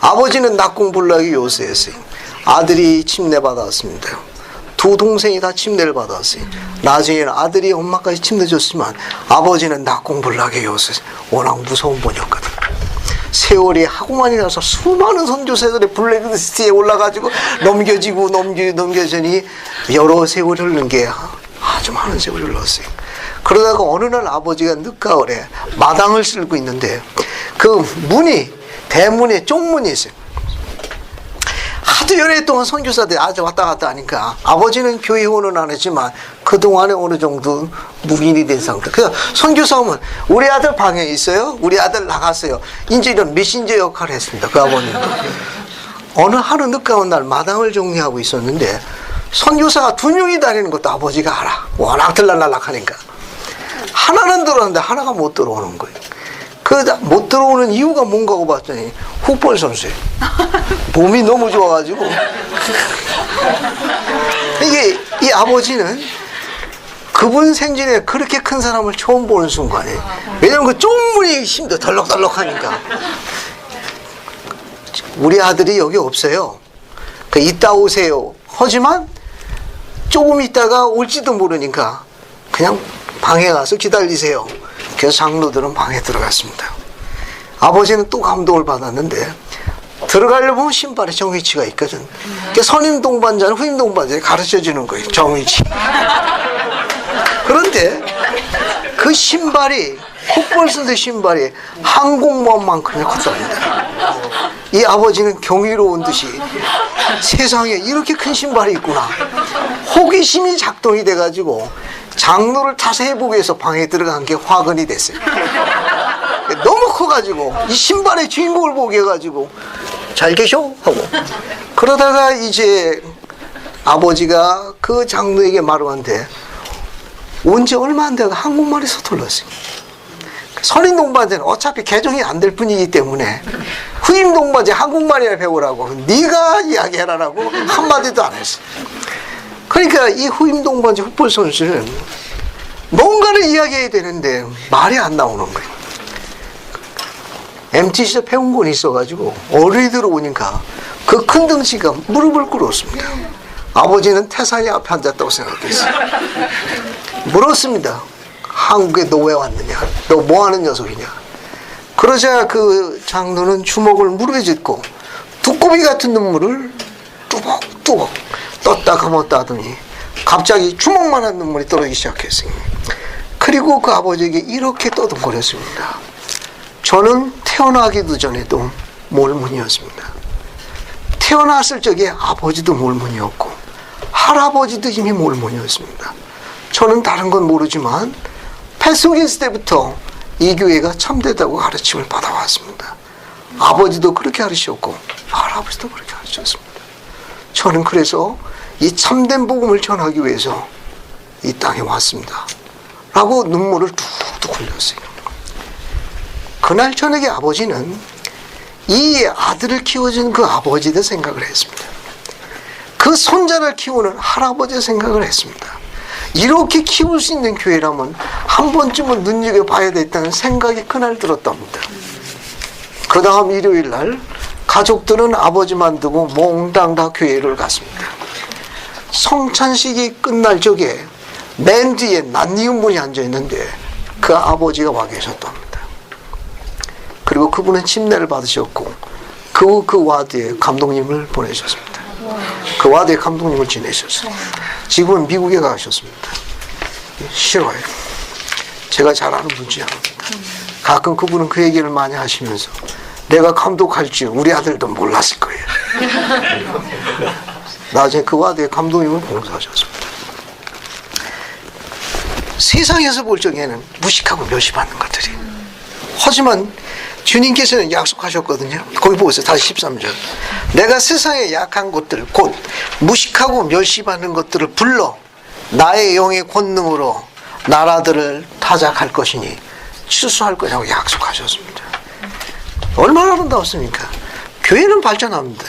S1: 아버지는 낙궁불락의 요새였어요. 아들이 침례받았습니다. 두 동생이 다 침례를 받았어요. 나중에는 아들이 엄마까지 침례 줬지만 아버지는 낙궁불락의 요새, 워낙 무서운 분이었거든. 세월이 하고만이 가서 수많은 선교사들의 블랙리스트에 올라가지고 넘겨지고 넘겨지니 여러 세월이 흐른 게 아주 많은 세월이 흘렀어요. 그러다가 어느 날 아버지가 늦가을에 마당을 쓸고 있는데 그 대문에 쪽문이 있어요. 하도 연애 동안 선교사들이 아주 왔다 갔다 하니까 아버지는 교회 후원은 안 했지만 그동안에 어느 정도 묵인이 된 상태. 그래서 선교사 오면 우리 아들 방에 있어요? 우리 아들 나갔어요. 이제 이런 메신저 역할을 했습니다. 그 아버님. 어느 하루 늦가은 날 마당을 정리하고 있었는데 선교사가 2명이 다니는 것도 아버지가 알아. 워낙 들락날락하니까. 하나는 들어오는데 하나가 못 들어오는 거예요. 그 못 들어오는 이유가 뭔가 하고 봤더니 훅볼 선수예요. 몸이 너무 좋아가지고 이게 이 아버지는 그분 생전에 그렇게 큰 사람을 처음 보는 순간에, 왜냐면 그 쪽문이 힘도 덜럭덜럭하니까 우리 아들이 여기 없어요. 그 이따 오세요. 하지만 조금 있다가 올지도 모르니까 그냥 방에 가서 기다리세요. 그래서 장로들은 방에 들어갔습니다. 아버지는 또 감동을 받았는데 들어가려면 신발에 정위치가 있거든. 그러니까 선임 동반자는 후임 동반자에 가르쳐 주는 거예요. 정위치. 그런데 그 신발이 콧벌 신발이 항공모함만큼이나 컸답니다. 이 아버지는 경이로운 듯이 세상에 이렇게 큰 신발이 있구나. 호기심이 작동이 돼가지고 장로를 탓해보기 위해서 방에 들어간 게 화근이 됐어요. 너무 커가지고 이 신발의 주인공을 보게 해가지고 잘 계셔? 하고 그러다가 이제 아버지가 그 장로에게 말을 하는데 온지 얼마 안 돼가 한국말이 서툴렀어요. 선임 동반자는 어차피 개종이 안 될 뿐이기 때문에 후임 동반자 한국말이나 배우라고 네가 이야기해라라고 한마디도 안 했어요. 그러니까 이 후임 동반자 훅볼 선수는 뭔가를 이야기해야 되는데 말이 안 나오는 거예요. MTC에서 배운 건 있어가지고 어린이들 오니까 그 큰 덩치가 무릎을 꿇었습니다. 아버지는 태산이 앞에 앉았다고 생각했어요. 물었습니다. 한국에 너 왜 왔느냐? 너 뭐하는 녀석이냐? 그러자 그 장로는 주먹을 무릎에 짚고 두꺼비 같은 눈물을 뚜벅뚜벅 떴다 감았다 하더니 갑자기 주먹만한 눈물이 떨어지기 시작했어요. 그리고 그 아버지에게 이렇게 떠듬거렸습니다. 저는 태어나기도 전에도 몰문이었습니다. 태어났을 적에 아버지도 몰문이었고 할아버지도 이미 몰문이었습니다. 저는 다른 건 모르지만 뱃속에 있을 때부터 이 교회가 참되다고 가르침을 받아왔습니다. 아버지도 그렇게 가르쳤고 할아버지도 그렇게 가르쳤습니다. 저는 그래서 이 참된 복음을 전하기 위해서 이 땅에 왔습니다. 라고 눈물을 툭툭 흘렸어요. 그날 저녁에 아버지는 이 아들을 키워준 그 아버지의 생각을 했습니다. 그 손자를 키우는 할아버지의 생각을 했습니다. 이렇게 키울 수 있는 교회라면 한 번쯤은 눈여겨봐야 되겠다는 생각이 그날 들었답니다. 그 다음 일요일 날 가족들은 아버지만 두고 몽땅 다 교회를 갔습니다. 성찬식이 끝날 적에 맨 뒤에 낯익은 분이 앉아있는데 그 아버지가 와 계셨답니다. 그리고 그분은 침례를 받으셨고 그 와드에 감독님을 보내셨습니다. 그 와드에 감독님을 지내셨어요. 지금은 미국에 가셨습니다. 싫어요. 제가 잘 아는 분이지 않습니다. 가끔 그분은 그 얘기를 많이 하시면서 내가 감독할 줄 우리 아들도 몰랐을 거예요. 나중에 그 아들의 감독님을 봉사하셨습니다. 세상에서 볼 적에는 무식하고 멸시받는 것들이. 하지만 주님께서는 약속하셨거든요. 거기 보세요. 다시 13절. 내가 세상의 약한 것들, 곧 무식하고 멸시받는 것들을 불러 나의 영의 권능으로 나라들을 타작할 것이니 추수할 것이라고 약속하셨습니다. 얼마나 아름다웠습니까? 교회는 발전합니다.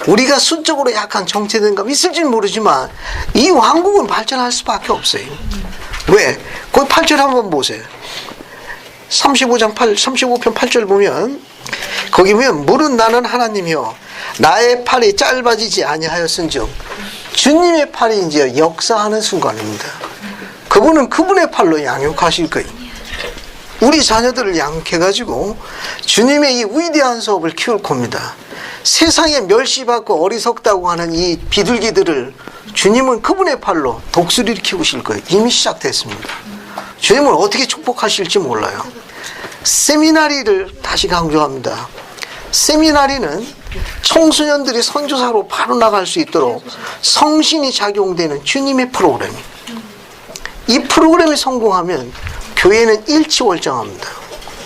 S1: 우리가 수적으로 약한 정체된가 있을지는 모르지만 이 왕국은 발전할 수밖에 없어요. 왜? 거기 8절 한번 보세요. 35편 8절 보면 거기 보면 물은 나는 하나님이요 나의 팔이 짧아지지 아니하였은즉 주님의 팔이 이제 역사하는 순간입니다. 그분은 그분의 팔로 양육하실 거예요. 우리 자녀들을 양육해가지고 주님의 이 위대한 사업을 키울 겁니다. 세상에 멸시받고 어리석다고 하는 이 비둘기들을 주님은 그분의 팔로 독수리를 키우실 거예요. 이미 시작됐습니다. 주님은 어떻게 축복하실지 몰라요. 세미나리를 다시 강조합니다. 세미나리는 청소년들이 선교사로 바로 나갈 수 있도록 성신이 작용되는 주님의 프로그램. 이 프로그램이 성공하면 교회는 일치월장합니다.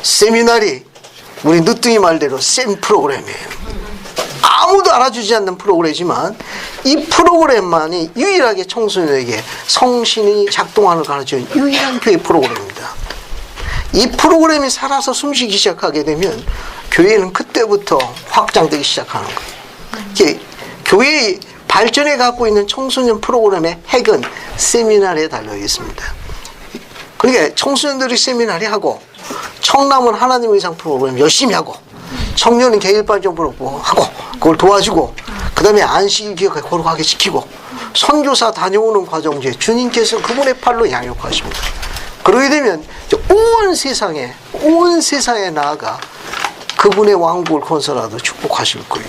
S1: 세미나리, 우리 늦둥이 말대로 센 프로그램이에요. 아무도 알아주지 않는 프로그램이지만 이 프로그램만이 유일하게 청소년에게 성신이 작동하는 걸 가르치는 유일한 교회 프로그램입니다. 이 프로그램이 살아서 숨쉬기 시작하게 되면 교회는 그때부터 확장되기 시작하는 거예요. 교회의 발전에 갖고 있는 청소년 프로그램의 핵은 세미나리에 달려 있습니다. 그러니까 청소년들이 세미나리 하고 청남은 하나님 의상 프로그램 열심히 하고 청년은 개일반전 프로그램 하고 그걸 도와주고 그 다음에 안식일 기억에 거룩하게 지키고 선교사 다녀오는 과정 중에 주님께서 그분의 팔로 양육하십니다. 그러게 되면 온 세상에 나아가 그분의 왕국을 건설하도 축복하실 거예요.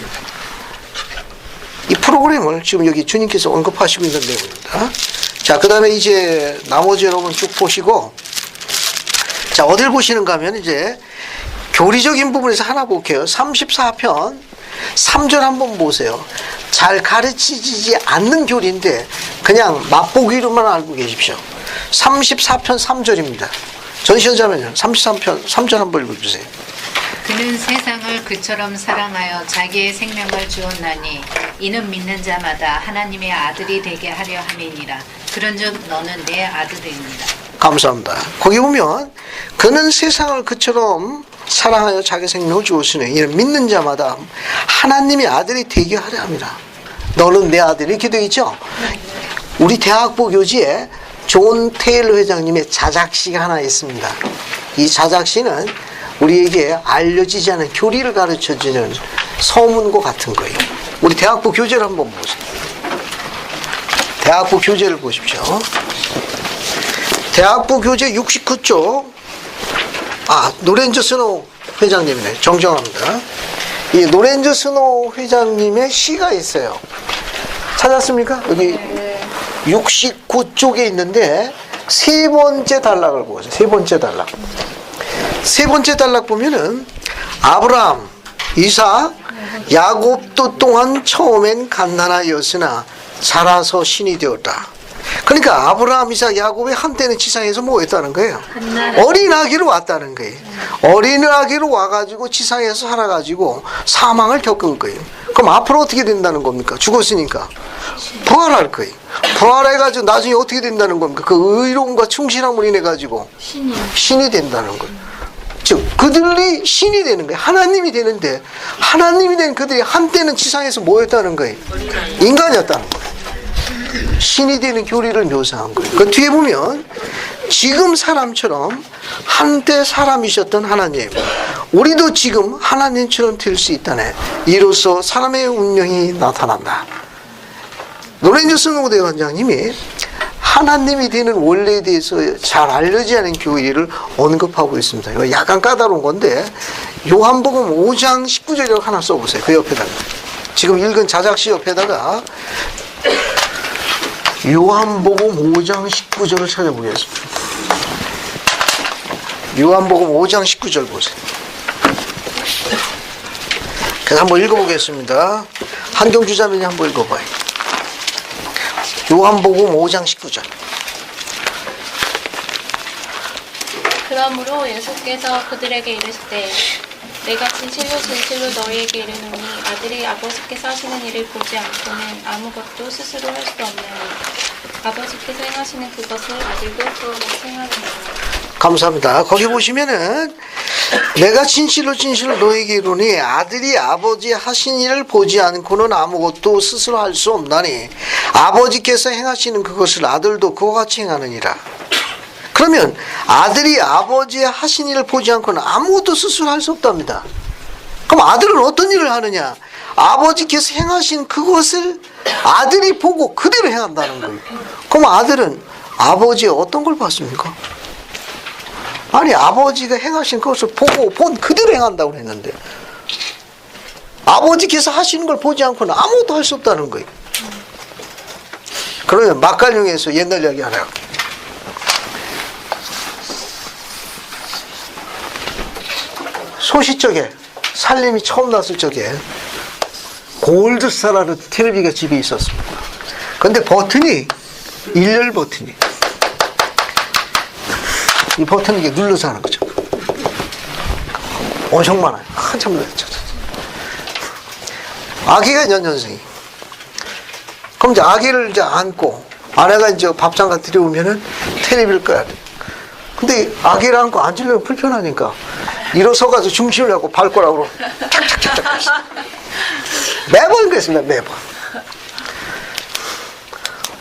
S1: 이 프로그램을 지금 여기 주님께서 언급하시고 있는 내용입니다. 자, 그 다음에 이제 나머지 여러분 쭉 보시고, 자, 어딜 보시는가 하면 이제 교리적인 부분에서 하나 볼게요. 34편 3절 한번 보세요. 잘 가르치지 않는 교리인데 그냥 맛보기로만 알고 계십시오. 34편 3절입니다. 전시현자면요. 33편 3절 한번 읽어주세요.
S14: 그는 세상을 그처럼 사랑하여 자기의 생명을 주었나니 이는 믿는 자마다 하나님의 아들이 되게 하려 함이니라. 그런즉 너는 내 아들입니다.
S1: 감사합니다. 거기 보면 그는 세상을 그처럼 사랑하여 자기 생명을 주었으니 이는 믿는 자마다 하나님의 아들이 되게 하려 합니다. 너는 내 아들이 이렇게 되어 있죠. 우리 대학부 교지에 존 테일러 회장님의 자작시가 하나 있습니다. 이 자작시는 우리에게 알려지지 않은 교리를 가르쳐주는 서문과 같은 거예요. 우리 대학부 교재를 한번 보세요. 대학부 교재를 보십시오. 대학부 교재 69쪽. 노렌즈 스노우 회장님이네. 정정합니다. 이 노렌즈 스노우 회장님의 시가 있어요. 찾았습니까? 여기 69쪽에 있는데 세 번째 단락을 보세요. 세 번째 단락. 세 번째 단락 보면은 아브라함, 이삭, 야곱도 또한 처음엔 갓난아이였으나 자라서 신이 되었다. 그러니까 아브라함, 이삭, 야곱이 한때는 지상에서 뭐였다는 거예요? 어린 아기로 왔다는 거예요. 어린 아기로 와가지고 지상에서 살아가지고 사망을 겪은 거예요. 그럼 앞으로 어떻게 된다는 겁니까? 죽었으니까 부활할 거예요. 부활해가지고 나중에 어떻게 된다는 겁니까? 그 의로움과 충실함을 인해가지고 신이 된다는 거예요. 즉 그들이 신이 되는 거예요. 하나님이 되는데 하나님이 된 그들이 한때는 지상에서 뭐였다는 거예요? 인간이었다는 거예요. 신이 되는 교리를 묘사한 거예요. 그 뒤에 보면 지금 사람처럼 한때 사람이셨던 하나님, 우리도 지금 하나님처럼 될 수 있다네. 이로써 사람의 운명이 나타난다. 노렌즈 스노우 대원장님이 하나님이 되는 원리에 대해서 잘 알려지지 않은 교리를 언급하고 있습니다. 이거 약간 까다로운 건데 요한복음 5장 19절이라고 하나 써보세요. 그 옆에다가 지금 읽은 자작시 옆에다가 요한복음 5장 19절을 찾아보겠습니다. 요한복음 5장 19절 보세요. 그래서 한번 읽어보겠습니다. 한경주 자매님 한번 읽어봐요. 요한복음 5장 19절.
S15: 그러므로 예수께서 그들에게 이르시되 내가 진실로 진실로 너희에게 이르노니 아들이 아버지께서 하시는 일을 보지 않고는 아무것도 스스로 할 수 없나니 아버지께서 행하시는 그것을 아들도 그와 같이 행하느니라.
S1: 감사합니다. 거기 보시면은 내가 진실로 진실로 너에게 이르노니 아들이 아버지 하신 일을 보지 않고는 아무것도 스스로 할 수 없나니 아버지께서 행하시는 그것을 아들도 그와 같이 행하느니라. 그러면 아들이 아버지 하신 일을 보지 않고는 아무것도 스스로 할 수 없답니다. 그럼 아들은 어떤 일을 하느냐? 아버지께서 행하신 그것을 아들이 보고 그대로 행한다는 거예요. 그럼 아들은 아버지의 어떤 걸 봤습니까? 아니, 아버지가 행하신 것을 보고 본 그대로 행한다고 했는데 아버지께서 하시는 걸 보지 않고는 아무것도 할 수 없다는 거예요. 그러면 막갈용에서 옛날 이야기 하나 할게요. 소시적에 살림이 처음 났을 적에 골드스타라는 텔레비가 집에 있었습니다. 근데 버튼이 일렬 버튼이, 이 버튼을 이렇게 눌러서 하는 거죠. 엄청 많아요. 한참 눌렀죠. 아기가 연년생이. 그럼 이제 아기를 이제 안고 아내가 이제 밥상가 들여오면은 텔레비를 꺼야 돼. 근데 아기를 안고 앉으려면 불편하니까 일어서가지고 중심을 잡고 발가락으로 착착착착 매번 그랬습니다. 매번.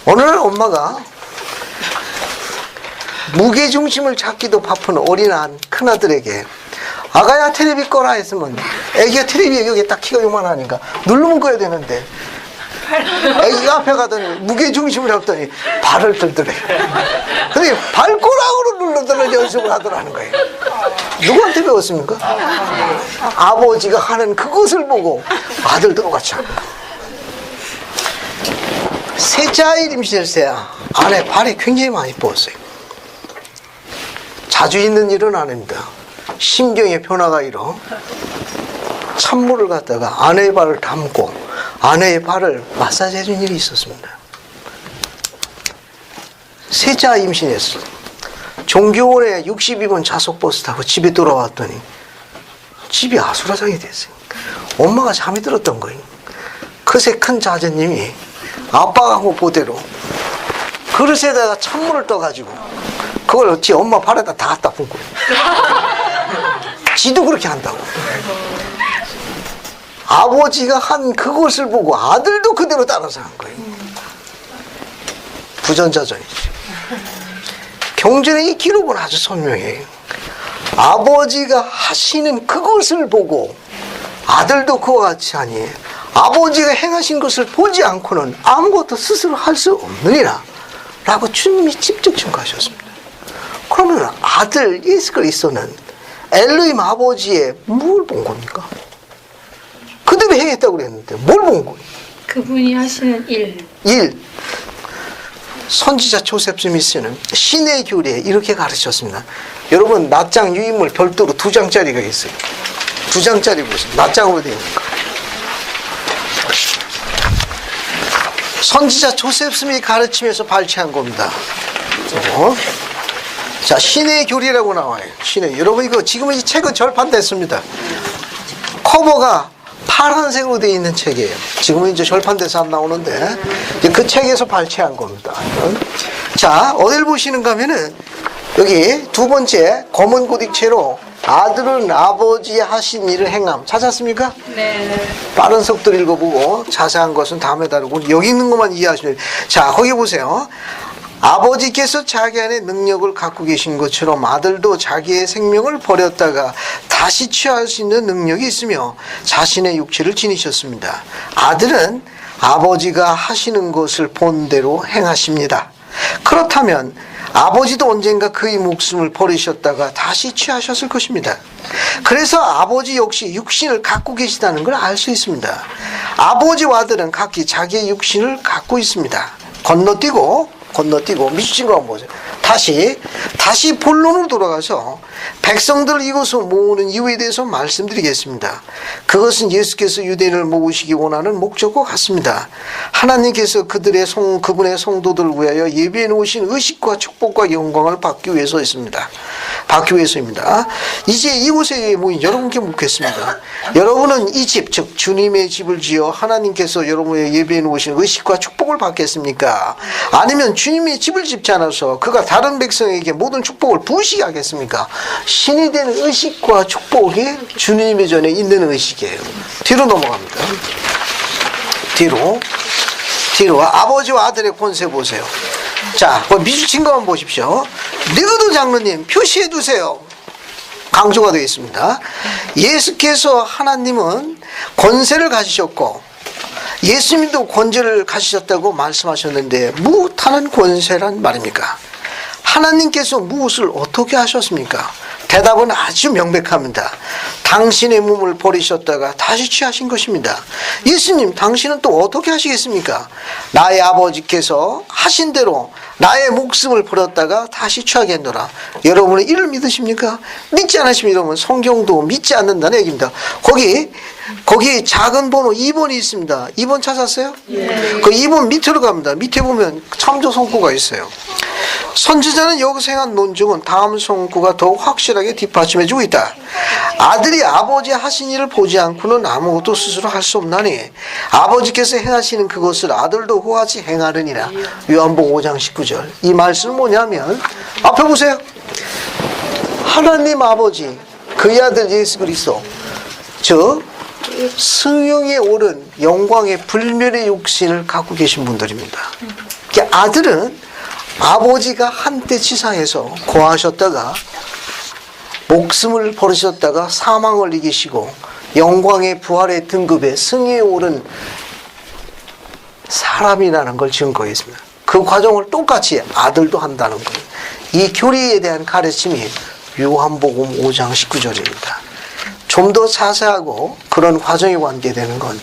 S1: 어느 날 엄마가 무게중심을 잡기도 바쁜 어린 큰아들에게 아가야 텔레비 꺼라 했으면 애기가 텔레비 여기 딱 키가 요만하니까 누르면 꺼야 되는데 애기가 앞에 가더니 무게중심을 잡더니 발을 들더래요. 근데 발가락으로 눌러드는 연습을 하더라는 거예요. 누구한테 배웠습니까? 아버지가 하는 그것을 보고 아들도 똑같이 합니다. 셋째 임신했을 때 아내 발이 굉장히 많이 부었어요. 자주 있는 일은 아닙니다. 심경의 변화가 일어 찬물을 갖다가 아내의 발을 담고 아내의 발을 마사지 해준 일이 있었습니다. 셋째 임신했을 때 종교원에 62번 좌석버스 타고 집에 돌아왔더니 집이 아수라장이 됐어요. 엄마가 잠이 들었던 거예요. 그새 큰 자제님이 아빠가 한 거 보대로 그릇에다가 찬물을 떠가지고 그걸 어찌 엄마 발에다 다 갖다 붓고 지도 그렇게 한다고. 아버지가 한 그것을 보고 아들도 그대로 따라서 한 거예요. 부전자전이죠. 경전의 이 기록은 아주 선명해요. 아버지가 하시는 그것을 보고 아들도 그와 같이 하니 아버지가 행하신 것을 보지 않고는 아무것도 스스로 할 수 없느니라 라고 주님이 직접 증거하셨습니다. 그러면 아들 예수 그리스도는 엘로힘 아버지의 뭘 본 겁니까? 그대로 행했다고 그랬는데 뭘 본 거예요?
S4: 그분이 하시는 일.
S1: 선지자 조셉 스미스는 신의 교리에 이렇게 가르쳤습니다. 여러분 낱장 유인물 별도로 2장짜리가 있어요. 2장짜리 보세요. 낱장으로 되어 있는 거. 선지자 조셉 스미스 가르치면서 발췌한 겁니다. 자, 신의 교리라고 나와요. 여러분 이거 지금은 이 책은 절판됐습니다. 커버가 파란색으로 되어 있는 책이에요. 지금은 이제 절판돼서 안 나오는데 이제 그 책에서 발췌한 겁니다. 자, 어딜 보시는가 하면은 여기 두 번째 검은 고딕체로 아들은 아버지 하신 일을 행함 찾았습니까?
S4: 네.
S1: 빠른 속도로 읽어보고 자세한 것은 다음에 다루고 여기 있는 것만 이해하시면 돼요. 자, 거기 보세요. 아버지께서 자기 안에 능력을 갖고 계신 것처럼 아들도 자기의 생명을 버렸다가 다시 취할 수 있는 능력이 있으며 자신의 육체를 지니셨습니다. 아들은 아버지가 하시는 것을 본대로 행하십니다. 그렇다면 아버지도 언젠가 그의 목숨을 버리셨다가 다시 취하셨을 것입니다. 그래서 아버지 역시 육신을 갖고 계시다는 걸 알 수 있습니다. 아버지와 아들은 각기 자기의 육신을 갖고 있습니다. 건너뛰고 건너뛰고 미주친 거 한번 보세요. 다시 본론으로 돌아가서 백성들을 이곳으로 모으는 이유에 대해서 말씀드리겠습니다. 그것은 예수께서 유대인을 모으시기 원하는 목적과 같습니다. 하나님께서 그분의 성도들을 위하여 예비해 놓으신 의식과 축복과 영광을 받기 위해서입니다. 이제 이곳에 모인 여러분께 묻겠습니다. 여러분은 이 집, 즉 주님의 집을 지어 하나님께서 여러분의 예비해 놓으신 의식과 축복을 받겠습니까? 아니면 주님의 집을 짓지 않아서 그가 다른 백성에게 모든 축복을 부으시게 하겠습니까? 신이 되는 의식과 축복이 주님의 전에 있는 의식이에요. 뒤로 넘어갑니다. 뒤로 아버지와 아들의 권세 보세요. 자, 미주친 것만 보십시오. 느그도 장로님 표시해 두세요. 강조가 되어 있습니다. 예수께서 하나님은 권세를 가지셨고 예수님도 권세를 가지셨다고 말씀하셨는데 무엇하는 권세란 말입니까? 하나님께서 무엇을 어떻게 하셨습니까? 대답은 아주 명백합니다. 당신의 몸을 버리셨다가 다시 취하신 것입니다. 예수님, 당신은 또 어떻게 하시겠습니까? 나의 아버지께서 하신 대로 나의 목숨을 버렸다가 다시 취하게 했노라. 여러분은 이를 믿으십니까? 믿지 않으시면 여러분 성경도 믿지 않는다는 얘기입니다. 거기 작은 번호 2번이 있습니다. 2번 찾았어요? 네. 그 2번 밑으로 갑니다. 밑에 보면 참조 성구가 있어요. 선지자는 여기서 행한 논증은 다음 성구가 더욱 확실하게 뒷받침해주고 있다. 아들이 아버지 하신 일을 보지 않고는 아무것도 스스로 할 수 없나니 아버지께서 행하시는 그것을 아들도 그같이 행하느니라. 요한복음 5장 19절. 이 말씀은 뭐냐면 앞에 보세요. 하나님 아버지 그의 아들 예수 그리스도 즉 승용에 오른 영광의 불멸의 육신을 갖고 계신 분들입니다. 아들은 아버지가 한때 지상에서 고하셨다가 목숨을 버리셨다가 사망을 이기시고 영광의 부활의 등급에 승리에 오른 사람이라는 걸 증거했습니다. 그 과정을 똑같이 아들도 한다는 거예요. 이 교리에 대한 가르침이 요한복음 5장 19절입니다. 좀 더 자세하고 그런 과정에 관계되는 건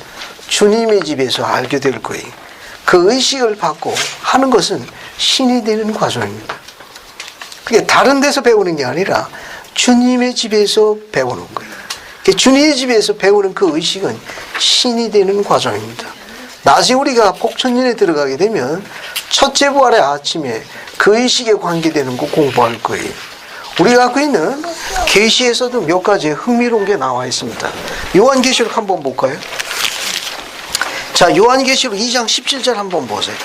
S1: 주님의 집에서 알게 될 거예요. 그 의식을 받고 하는 것은 신이 되는 과정입니다. 그게 다른 데서 배우는 게 아니라 주님의 집에서 배우는 거예요. 주님의 집에서 배우는 그 의식은 신이 되는 과정입니다. 낮에 우리가 복천년에 들어가게 되면 첫째 부활의 아침에 그 의식에 관계되는 거 공부할 거예요. 우리가 갖고 있는 계시에서도 몇 가지 흥미로운 게 나와 있습니다. 요한계시록 한번 볼까요? 자, 요한계시록 2장 17절 한번 보세요.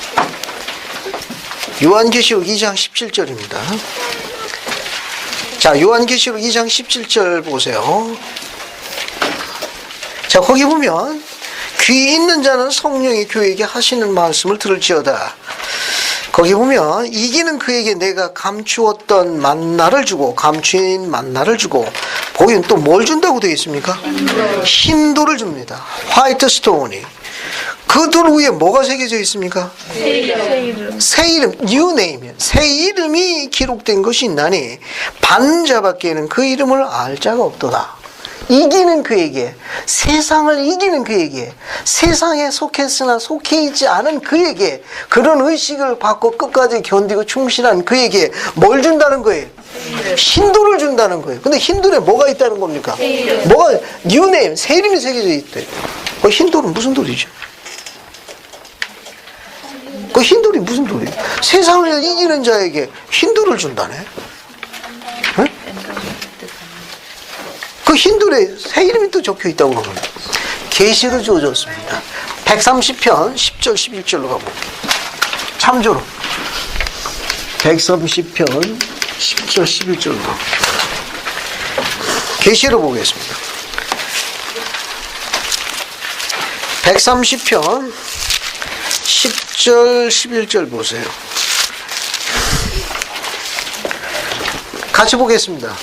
S1: 요한계시록 2장 17절입니다. 자, 요한계시록 2장 17절 보세요. 자, 거기 보면 귀 있는 자는 성령이 교회에게 하시는 말씀을 들을지어다. 거기 보면 이기는 그에게 내가 감추었던 만나를 주고 감추인 만나를 주고 거기는 또 뭘 준다고 되어 있습니까? 흰돌을 줍니다. 화이트 스톤이. 그 돌 위에 뭐가 새겨져 있습니까? 새 이름, new name. 새 이름이 기록된 것이 있나니 반자밖에는 그 이름을 알 자가 없도다. 이기는 그에게, 세상을 이기는 그에게, 세상에 속했으나 속해 있지 않은 그에게, 그런 의식을 받고 끝까지 견디고 충실한 그에게 뭘 준다는 거예요? 흰돌을 준다는 거예요. 근데 흰돌에 뭐가 있다는 겁니까? 뭐가, new name, 새 이름이 새겨져 있대. 그 흰돌은 무슨 돌이죠? 그 흰돌이 무슨 돌이에요? 세상을 이기는 자에게 흰돌을 준다네. 응? 그 흰돌에 새 이름이 또 적혀 있다고 그러면 계시로 주어졌습니다. 130편 10절 11절로 가볼게요. 참조로 130편 10절 11절로 계시로 보겠습니다. 130편 10절 11절 보세요. 같이 보겠습니다.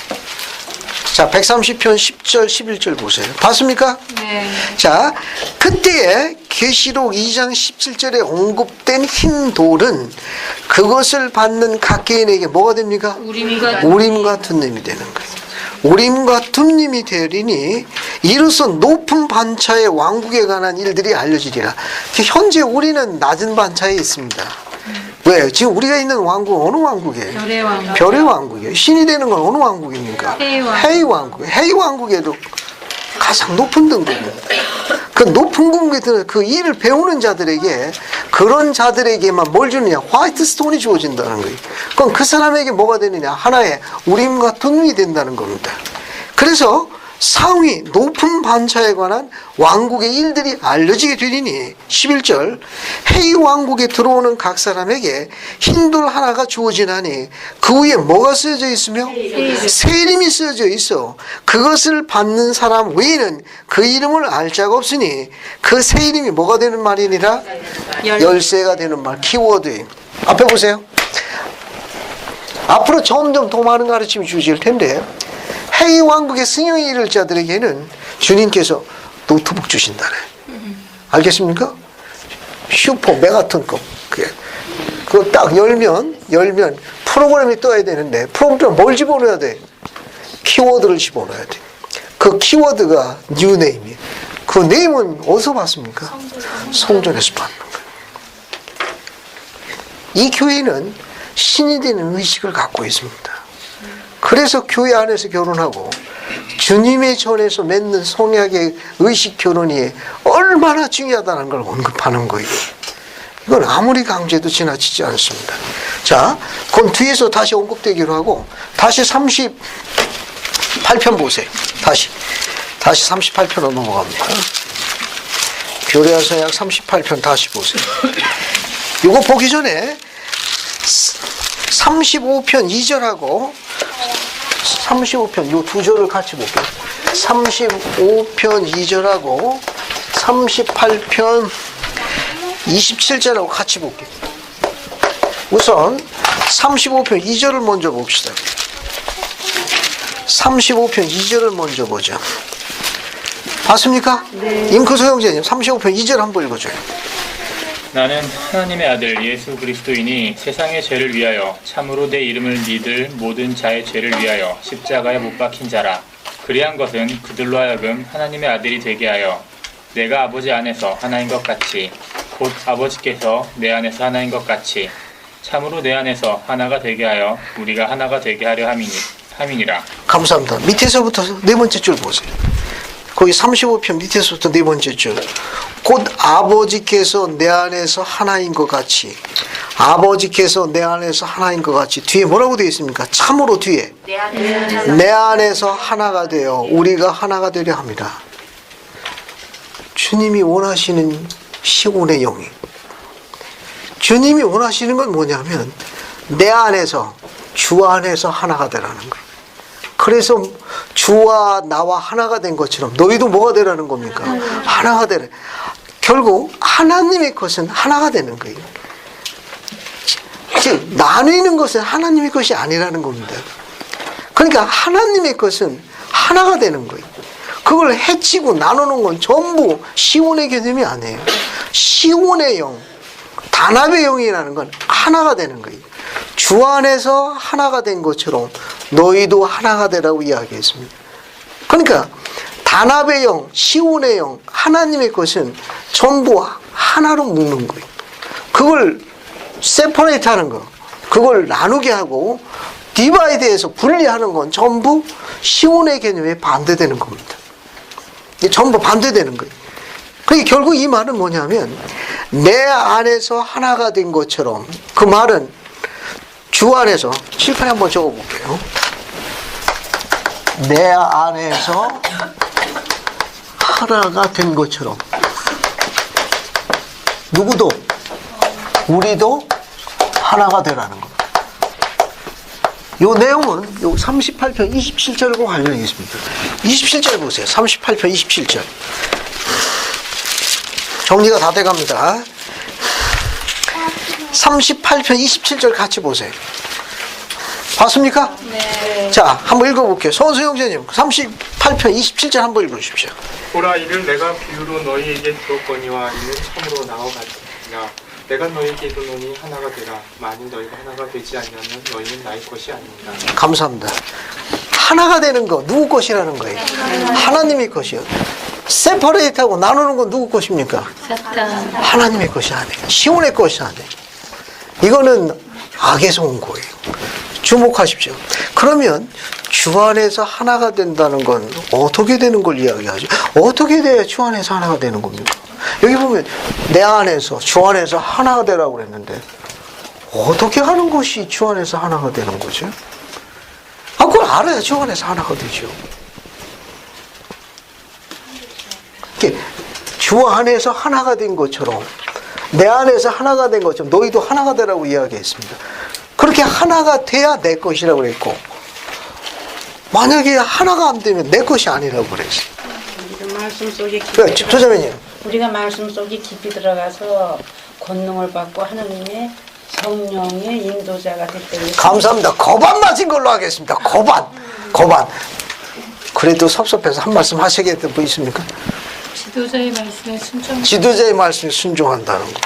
S1: 자, 130편 10절 11절 보세요. 봤습니까?
S14: 네.
S1: 자, 그때에 계시록 2장 17절에 언급된 흰 돌은 그것을 받는 각 개인에게 뭐가 됩니까? 우림과 둠님이 되는 거예요. 우림과 둠님이 되리니 이로써 높은 반차의 왕국에 관한 일들이 알려지리라. 현재 우리는 낮은 반차에 있습니다. 왜 왜? 지금 우리가 있는 왕국은 어느 왕국이에요?
S4: 별의 왕국.
S1: 별의 왕국이에요. 신이 되는 건 어느 왕국입니까? 헤이 왕국. 헤이 왕국에도 가장 높은 등급이에요. 그 높은 등급에 그 일을 배우는 자들에게, 그런 자들에게만 뭘 주느냐? 화이트 스톤이 주어진다는 거예요. 그럼 그 사람에게 뭐가 되느냐? 하나의 우림과 둔이 된다는 겁니다. 그래서 상위 높은 반차에 관한 왕국의 일들이 알려지게 되리니 11절 헤이 왕국에 들어오는 각 사람에게 흰돌 하나가 주어지나니 그 위에 뭐가 쓰여져 있으며 새 이름이 쓰여져 있어 그것을 받는 사람 외에는 그 이름을 알 자가 없으니 그 새 이름이 뭐가 되는 말이니라? 열쇠가 되는 말. 키워드 앞에 보세요. 앞으로 점점 더 많은 가르침이 주어질 텐데 헤이 왕국의 승용이 이를 자들에게는 주님께서 노트북 주신다네. 알겠습니까? 슈퍼 메가톤급. 그거 딱 열면 프로그램이 떠야 되는데 프로그램 뭘 집어넣어야 돼? 키워드를 집어넣어야 돼. 그 키워드가 뉴 네임이에요. 그 네임은 어디서 받습니까? 성전에서 받는 거예요. 이 교회는 신이 되는 의식을 갖고 있습니다. 그래서 교회 안에서 결혼하고 주님의 전에서 맺는 성약의 의식 결혼이 얼마나 중요하다는 걸 언급하는 거예요. 이건 아무리 강조해도 지나치지 않습니다. 자, 그럼 뒤에서 다시 언급되기로 하고 다시 38편 보세요. 다시 38편으로 넘어갑니다. 교례서약 38편 다시 보세요. 이거 보기 전에 35편 2절하고 35편 요 두 절을 같이 볼게요. 35편 2절하고 38편 27절하고 같이 볼게요. 우선 35편 2절을 먼저 봅시다. 35편 2절을 먼저 보죠. 봤습니까? 네. 임크소 형제님 35편 2절 한번 읽어줘요.
S16: 나는 하나님의 아들 예수 그리스도이니 세상의 죄를 위하여 참으로 내 이름을 믿을 모든 자의 죄를 위하여 십자가에 못 박힌 자라. 그리한 것은 그들로 하여금 하나님의 아들이 되게 하여 내가 아버지 안에서 하나인 것 같이 곧 아버지께서 내 안에서 하나인 것 같이 참으로 내 안에서 하나가 되게 하여 우리가 하나가 되게 하려 함이니라.
S1: 감사합니다. 밑에서부터 네 번째 줄 보세요. 거기 35편 밑에서부터 네 번째 줄. 곧 아버지께서 내 안에서 하나인 것 같이. 아버지께서 내 안에서 하나인 것 같이. 뒤에 뭐라고 되어 있습니까? 참으로 뒤에. 내 안에서 하나가 되어 우리가 하나가 되려 합니다. 주님이 원하시는 시온의 영이. 주님이 원하시는 건 뭐냐면 내 안에서, 주 안에서 하나가 되라는 거예요. 그래서 주와 나와 하나가 된 것처럼 너희도 뭐가 되라는 겁니까? 하나가 되라. 결국 하나님의 것은 하나가 되는 거예요. 즉 나누는 것은 하나님의 것이 아니라는 겁니다. 그러니까 하나님의 것은 하나가 되는 거예요. 그걸 해치고 나누는 건 전부 시온의 개념이 아니에요. 시온의 영, 단합의 영이라는 건 하나가 되는 거예요. 주 안에서 하나가 된 것처럼 너희도 하나가 되라고 이야기했습니다. 그러니까 단합의 영, 시온의 영, 하나님의 것은 전부 하나로 묶는 거예요. 그걸 세퍼레이트 하는 거, 그걸 나누게 하고 디바이드해서 분리하는 건 전부 시온의 개념에 반대되는 겁니다. 이게 전부 반대되는 거예요. 그러니까 결국 이 말은 뭐냐면 내 안에서 하나가 된 것처럼, 그 말은 주 안에서, 칠판에 한번 적어볼게요. 내 안에서 하나가 된 것처럼 누구도, 우리도 하나가 되라는 겁니다. 이 내용은 요 38편 27절과 관련이 있습니다. 27절 보세요. 38편 27절. 정리가 다 돼갑니다. 38편 27절 같이 보세요. 봤습니까?
S15: 네.
S1: 자, 한번 읽어볼게요. 손수 형제님 38편 27절 한번 읽어주십시오.
S8: 보라, 이를 내가 비유로 너희에게 주었거니와 이는 참으로 나와 같으니라. 내가 너희에게 이르노니 하나가 되라. 만일 너희가 하나가 되지 않으면 너희는 나의 것이 아니니라.
S1: 감사합니다. 하나가 되는 거 누구 것이라는 거예요? 하나님의 것이요. 세퍼레이트하고 나누는 건 누구 것입니까? 하나님의 것이 아니에요. 시온의 것이 아니에요. 이거는 악에서 온 거예요. 주목하십시오. 그러면 주 안에서 하나가 된다는 건 어떻게 되는 걸 이야기하죠? 어떻게 돼야 주 안에서 하나가 되는 겁니까? 여기 보면 내 안에서 주 안에서 하나가 되라고 그랬는데 어떻게 하는 것이 주 안에서 하나가 되는 거죠? 그걸 알아야 주 안에서 하나가 되죠. 주 안에서 하나가 된 것처럼 내 안에서 하나가 된 것처럼 너희도 하나가 되라고 이야기했습니다. 그렇게 하나가 돼야 내 것이라고 그랬고 만약에 하나가 안 되면 내 것이 아니라고 그랬어요.
S17: 우리가 말씀 속에 깊이
S1: 조자매님.
S17: 우리가 말씀 속에 깊이 들어가서 권능을 받고 하나님의 성령의 인도자가 됐다고.
S1: 감사합니다. 거반 맞은 걸로 하겠습니다. 거반. 그래도 섭섭해서 한 말씀 하시겠다는 분 있습니까?
S4: 지도자의 말씀에 순종.
S1: 지도자의 말씀에 순종한다는 거.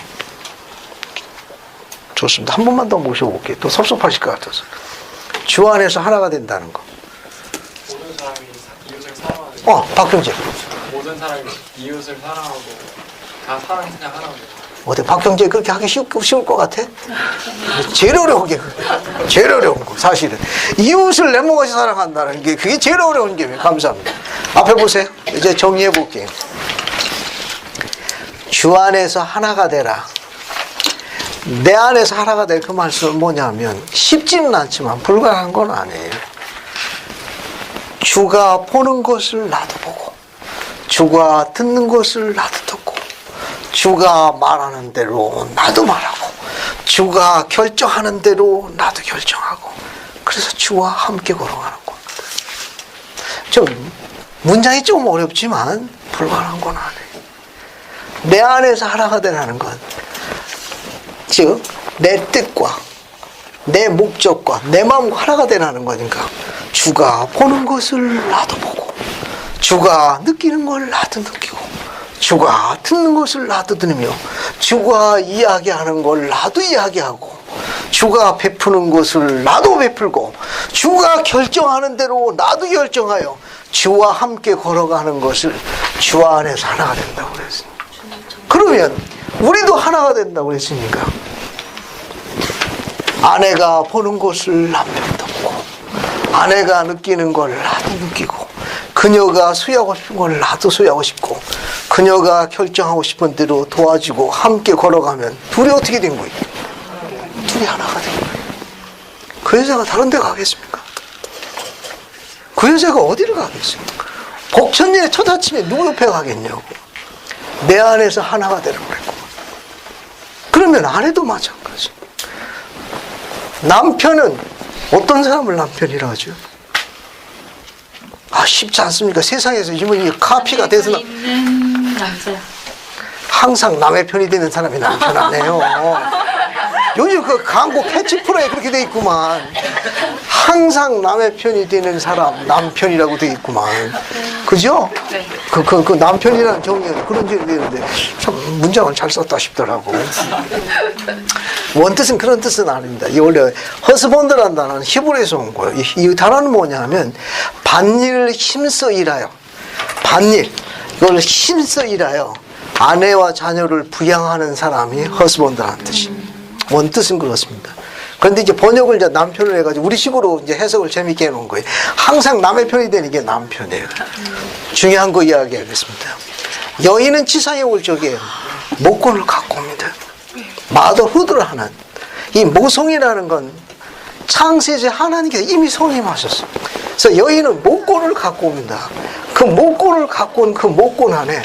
S1: 좋습니다. 한 번만 더 모셔볼게요. 또 섭섭하실 것 같아서. 주 안에서 하나가 된다는 거.
S8: 모든 사람이 이웃을 사랑하고.
S1: 박경재.
S8: 모든 사람이 이웃을 사랑하고 다 사랑 그냥 하나입니다.
S1: 어때? 박경재 그렇게 하기 쉬울 것 같아? 제일 어려운 게 제일 어려운 거 사실은 이웃을 내 몸같이 사랑한다는 게 그게 제일 어려운 게 감사합니다. 앞에 보세요. 이제 정리해 볼게요. 주 안에서 하나가 되라. 내 안에서 하나가 될 그 말씀은 뭐냐면 쉽지는 않지만 불가능한 건 아니에요. 주가 보는 것을 나도 보고 주가 듣는 것을 나도 듣고 주가 말하는 대로 나도 말하고 주가 결정하는 대로 나도 결정하고 그래서 주와 함께 걸어가는 겁니다. 좀 문장이 좀 어렵지만 불가능한 건 아니에요. 내 안에서 하나가 되라는 건 즉 내 뜻과 내 목적과 내 마음과 하나가 되라는 거니까 주가 보는 것을 나도 보고 주가 느끼는 걸 나도 느끼고 주가 듣는 것을 나도 들으며 주가 이야기하는 걸 나도 이야기하고 주가 베푸는 것을 나도 베풀고 주가 결정하는 대로 나도 결정하여 주와 함께 걸어가는 것을 주 안에서 하나가 된다고 그랬습니다. 그러면 우리도 하나가 된다고 그랬으니까 아내가 보는 것을 남편도 보고 아내가 느끼는 걸 나도 느끼고 그녀가 수여하고 싶은 걸 나도 수여하고 싶고 그녀가 결정하고 싶은 대로 도와주고 함께 걸어가면 둘이 어떻게 된 거예요? 둘이 하나가 된 거예요. 그 여자가 다른 데 가겠습니까? 그 여자가 어디를 가겠습니까? 복천리에 첫 아침에 누구 옆에 가겠냐고. 내 안에서 하나가 되라고 그랬고 그러면 아내도 마찬가지. 남편은 어떤 사람을 남편이라 하죠? 쉽지 않습니까? 세상에서 이분이 카피가 돼서 항상 남의 편이 되는 사람이 남편 아니에요. 요즘 그 광고 캐치프라에 그렇게 돼 있구만. 항상 남의 편이 되는 사람 남편이라고 돼 있구만. 그죠? 그 남편이라는 정의는 그런 적이 되는데 참 문장을 잘 썼다 싶더라고. 원뜻은 그런 뜻은 아닙니다. 이 원래 허스본드라는 단어는 히브리에서 온 거예요. 이 단어는 뭐냐면 반일을 힘써 일하여 반일 이걸 힘써 일하여 아내와 자녀를 부양하는 사람이 허스본드라는 뜻입니다. 원뜻은 그렇습니다. 그런데 이제 번역을 이제 남편을 해가지고 우리식으로 이제 해석을 재밌게 해놓은 거예요. 항상 남의 편이 되는 게 남편이에요. 중요한 거 이야기하겠습니다. 여인은 지상에 올 적에 목권을 갖고 옵니다. 마더후드를 하는 이 모성이라는 건 창세제 하나님께서 이미 성임하셨어요. 그래서 여인은 목권을 갖고 옵니다. 그 목권을 갖고 온 그 목권 안에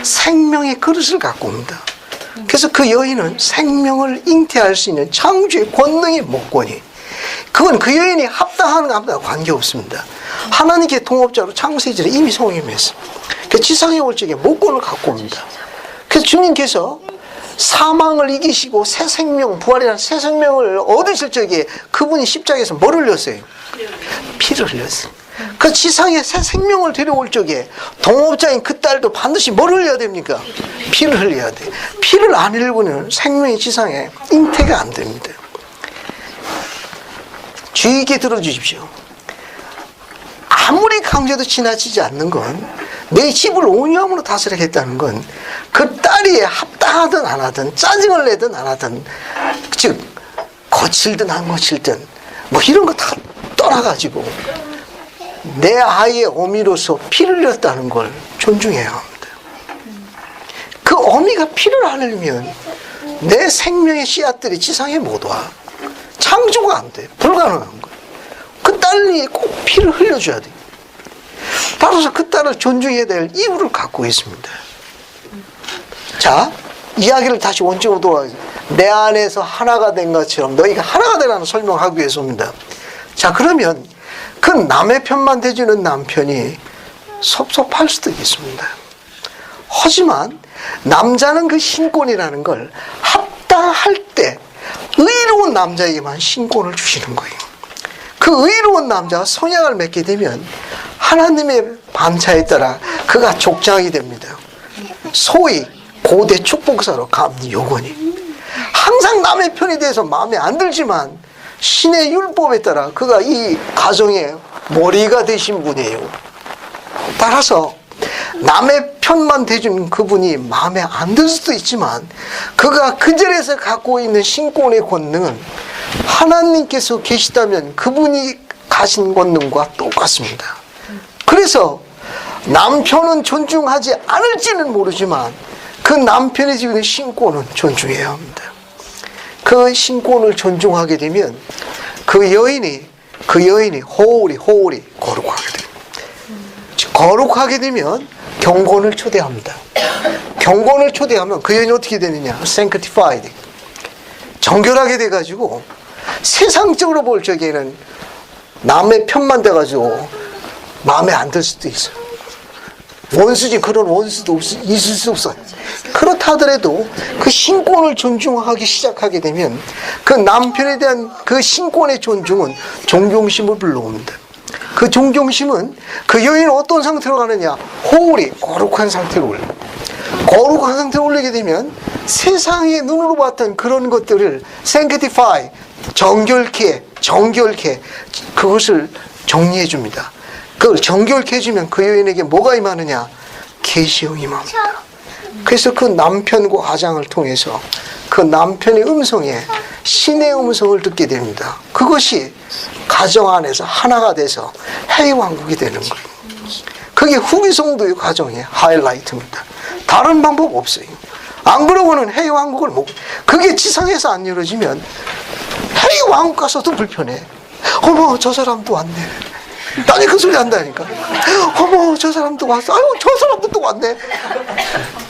S1: 생명의 그릇을 갖고 옵니다. 그래서 그 여인은 생명을 잉태할 수 있는 창조의 권능의 목권이 그건 그 여인이 합당하는 것과 관계없습니다. 하나님께 동업자로 창세전에 이미 성임했어요. 그 지상에 올 적에 목권을 갖고 옵니다. 그래서 주님께서 사망을 이기시고 새 생명, 부활이라는 새 생명을 얻으실 적에 그분이 십자가에서 뭘 흘렸어요? 피를 흘렸어요. 그 지상에 새 생명을 데려올 적에 동업자인 그 딸도 반드시 뭘 흘려야 됩니까? 피를 흘려야 돼. 피를 안 흘리고는 생명이 지상에 잉태가 안 됩니다. 주의 깊게 들어주십시오. 아무리 강조해도 지나치지 않는 건 내 집을 온유함으로 다스리겠다는 건 그 딸이 합당하든 안 하든 짜증을 내든 안 하든 즉 거칠든 안 거칠든 뭐 이런 거 다 떠나가지고 내 아이의 어미로서 피를 흘렸다는 걸 존중해야 합니다. 그 어미가 피를 안 흘리면 내 생명의 씨앗들이 지상에 못 와. 창조가 안 돼. 불가능한 거예요. 그 딸이 꼭 피를 흘려줘야 돼. 따라서 그 딸을 존중해야 될 이유를 갖고 있습니다. 자, 이야기를 다시 원점으로 돌아가겠습니다. 내 안에서 하나가 된 것처럼 너희가 하나가 되라는 설명을 하기 위해서입니다. 자, 그러면 그 남의 편만 대주는 남편이 섭섭할 수도 있습니다. 하지만 남자는 그 신권이라는 걸 합당할 때 의로운 남자에게만 신권을 주시는 거예요. 그 의로운 남자가 성약을 맺게 되면 하나님의 반차에 따라 그가 족장이 됩니다. 소위 고대 축복사로 감리 요건이. 항상 남의 편에 대해서 마음에 안 들지만 신의 율법에 따라 그가 이 가정의 머리가 되신 분이에요. 따라서 남의 편만 대주는 그분이 마음에 안 들 수도 있지만 그가 그 자리에서 갖고 있는 신권의 권능은 하나님께서 계시다면 그분이 가신 권능과 똑같습니다. 그래서 남편은 존중하지 않을지는 모르지만 그 남편이 지금 신권은 존중해야 합니다. 그 신권을 존중하게 되면 그 여인이 호울이 거룩하게 됩니다. 거룩하게 되면 경건을 초대합니다. 경건을 초대하면 그 여인이 어떻게 되느냐? sanctified. 정결하게 돼가지고 세상적으로 볼 적에는 남의 편만 돼가지고 마음에 안 들 수도 있어요. 원수진 그런 원수도 있을 수 없어요. 그렇다 하더라도 그 신권을 존중하기 시작하게 되면 그 남편에 대한 그 신권의 존중은 존경심을 불러옵니다. 그 존경심은 그 여인은 어떤 상태로 가느냐? 호울이 거룩한 상태로 올려요. 거룩한 상태로 올리게 되면 세상의 눈으로 봤던 그런 것들을 sanctify, 정결케 그것을 정리해 줍니다. 그걸 정결케 해주면 그 여인에게 뭐가 임하느냐? 계시가 임합니다. 그래서 그 남편과 가장을 통해서 그 남편의 음성에 신의 음성을 듣게 됩니다. 그것이 가정 안에서 하나가 돼서 해외왕국이 되는 거예요. 그게 후기 성도의 가정의 하이라이트입니다. 다른 방법 없어요. 안 그러고는 해외왕국을 못, 그게 지상에서 안 이루어지면 해외왕국 가서도 불편해. 어머, 저 사람도 왔네. 나는 그 소리 한다니까. 어머, 저 사람도 왔어. 아유, 저 사람도 또 왔네.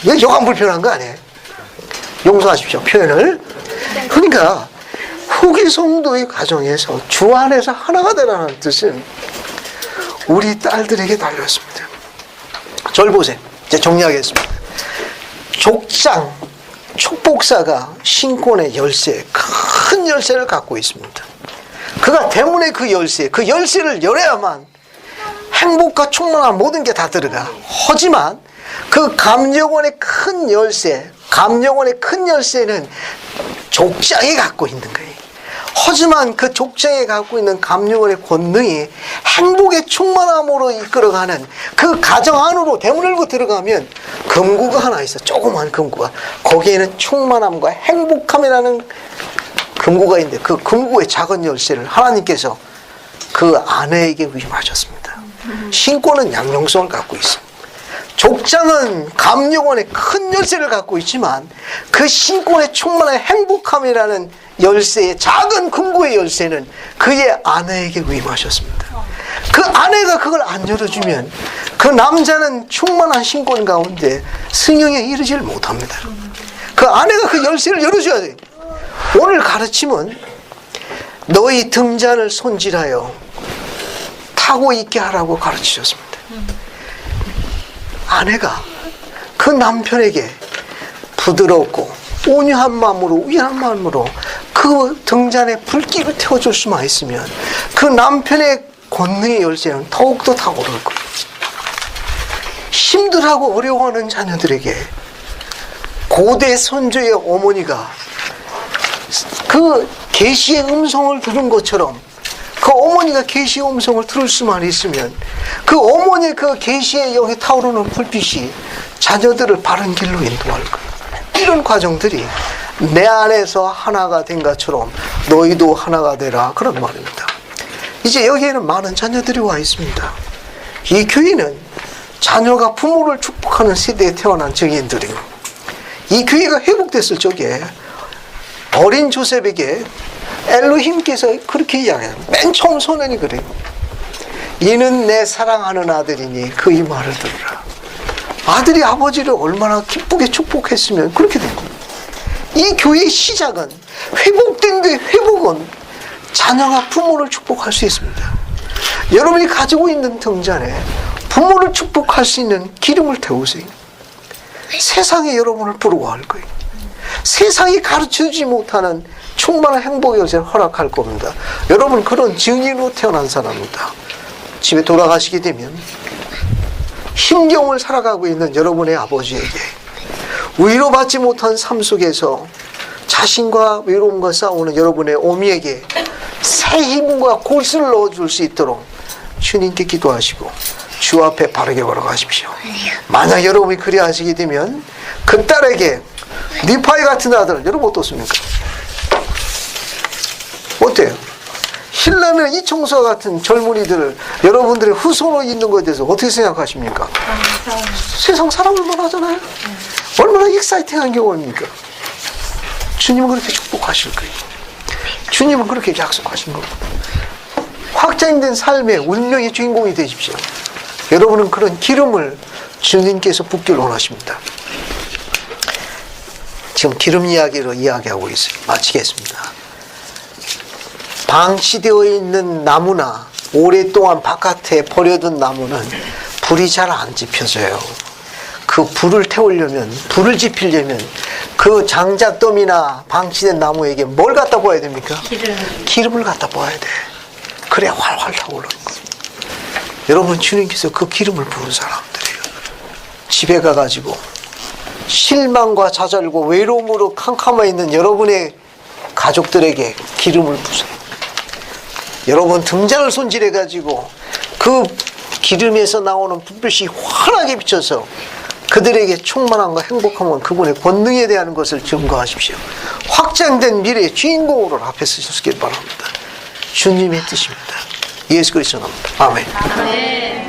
S1: 왜 여간 불편한 거 아니에요? 용서하십시오, 표현을. 그러니까 후기 성도의 가정에서 주 안에서 하나가 되라는 뜻은 우리 딸들에게 달렸습니다. 절 보세요. 이제 정리하겠습니다. 족장, 축복사가 신권의 열쇠, 큰 열쇠를 갖고 있습니다. 그가 때문에 그 열쇠를 열어야만 행복과 충만한 모든 게 다 들어가. 하지만 그 감정원의 큰 열쇠는 족장이 갖고 있는 거예요. 하지만 그 족장에 갖고 있는 감정원의 권능이 행복의 충만함으로 이끌어가는 그 가정 안으로 대문을 열고 들어가면 금구가 하나 있어. 조그만 금구가. 거기에는 충만함과 행복함이라는 금구가 있는데 그 금구의 작은 열쇠를 하나님께서 그 아내에게 위임하셨습니다. 신권은 양용성을 갖고 있습니다. 족장은 감정원의 큰 열쇠를 갖고 있지만 그 신권의 충만한 행복함이라는 열쇠의 작은 금고의 열쇠는 그의 아내에게 위임하셨습니다. 그 아내가 그걸 안 열어주면 그 남자는 충만한 신권 가운데 승형에 이르지를 못합니다. 그 아내가 그 열쇠를 열어줘야 돼요. 오늘 가르침은 너희 등잔을 손질하여 타고 있게 하라고 가르치셨습니다. 아내가 그 남편에게 부드럽고 온유한 마음으로 위한 마음으로 그 등잔에 불길을 태워줄 수만 있으면 그 남편의 권능의 열쇠는 더욱더 탁오를 거예요. 힘들하고 어려워하는 자녀들에게 고대 선조의 어머니가 그 계시의 음성을 들은 것처럼 그 어머니가 계시의 음성을 들을 수만 있으면 그 어머니의 그 계시의 영에 타오르는 불빛이 자녀들을 바른 길로 인도할 거예요. 이런 과정들이 내 안에서 하나가 된 것처럼 너희도 하나가 되라. 그런 말입니다. 이제 여기에는 많은 자녀들이 와 있습니다. 이 교회는 자녀가 부모를 축복하는 세대에 태어난 증인들이고, 이 교회가 회복됐을 적에 어린 조셉에게 엘로힘께서 그렇게 이야기해요. 맨 처음 소년이 그래요. 이는 내 사랑하는 아들이니 그의 말을 들으라. 아들이 아버지를 얼마나 기쁘게 축복했으면 그렇게 된 겁니다. 이 교회의 시작은, 회복된 교회 회복은 자녀가 부모를 축복할 수 있습니다. 여러분이 가지고 있는 등잔에 부모를 축복할 수 있는 기름을 태우세요. 세상에 여러분을 부러워할 거예요. 세상이 가르쳐주지 못하는 충만한 행복의 여지를 허락할 겁니다. 여러분 그런 증인으로 태어난 사람입니다. 집에 돌아가시게 되면 힘겨움을 살아가고 있는 여러분의 아버지에게 위로받지 못한 삶 속에서 자신과 외로움과 싸우는 여러분의 어미에게 새 힘과 골수를 넣어줄 수 있도록 주님께 기도하시고 주 앞에 바르게 걸어가십시오. 만약 여러분이 그리 하시게 되면 그 딸에게 니파이 같은 아들, 여러분 어떻습니까? 어때요? 신라면 이청수와 같은 젊은이들을 여러분들의 후손으로 있는 것에 대해서 어떻게 생각하십니까? 세상 사람을만 하잖아요. 얼마나 익사이팅한 경우입니까? 주님은 그렇게 축복하실 거예요. 주님은 그렇게 약속하신 겁니다. 확장된 삶의 운명의 주인공이 되십시오. 여러분은 그런 기름을 주님께서 붓기를 원하십니다. 지금 기름 이야기로 이야기하고 있어요. 마치겠습니다. 방치되어 있는 나무나 오랫동안 바깥에 버려둔 나무는 불이 잘 안 지펴져요. 그 불을 태우려면, 불을 지피려면 그 장작더미나 방치된 나무에게 뭘 갖다 부어야 됩니까? 기름을 갖다 부어야 돼. 그래야 활활 타오르는 거예요. 여러분 주님께서 그 기름을 부은 사람들이에요. 집에 가가지고 실망과 좌절과 외로움으로 캄캄해 있는 여러분의 가족들에게 기름을 부세요. 여러분 등잔을 손질해가지고 그 기름에서 나오는 불빛이 환하게 비쳐서 그들에게 충만함과 행복함과 그분의 권능에 대한 것을 증거하십시오. 확장된 미래의 주인공으로 앞에 서시길 바랍니다. 주님의 뜻입니다. 예수 그리스도 나옵니다. 아멘.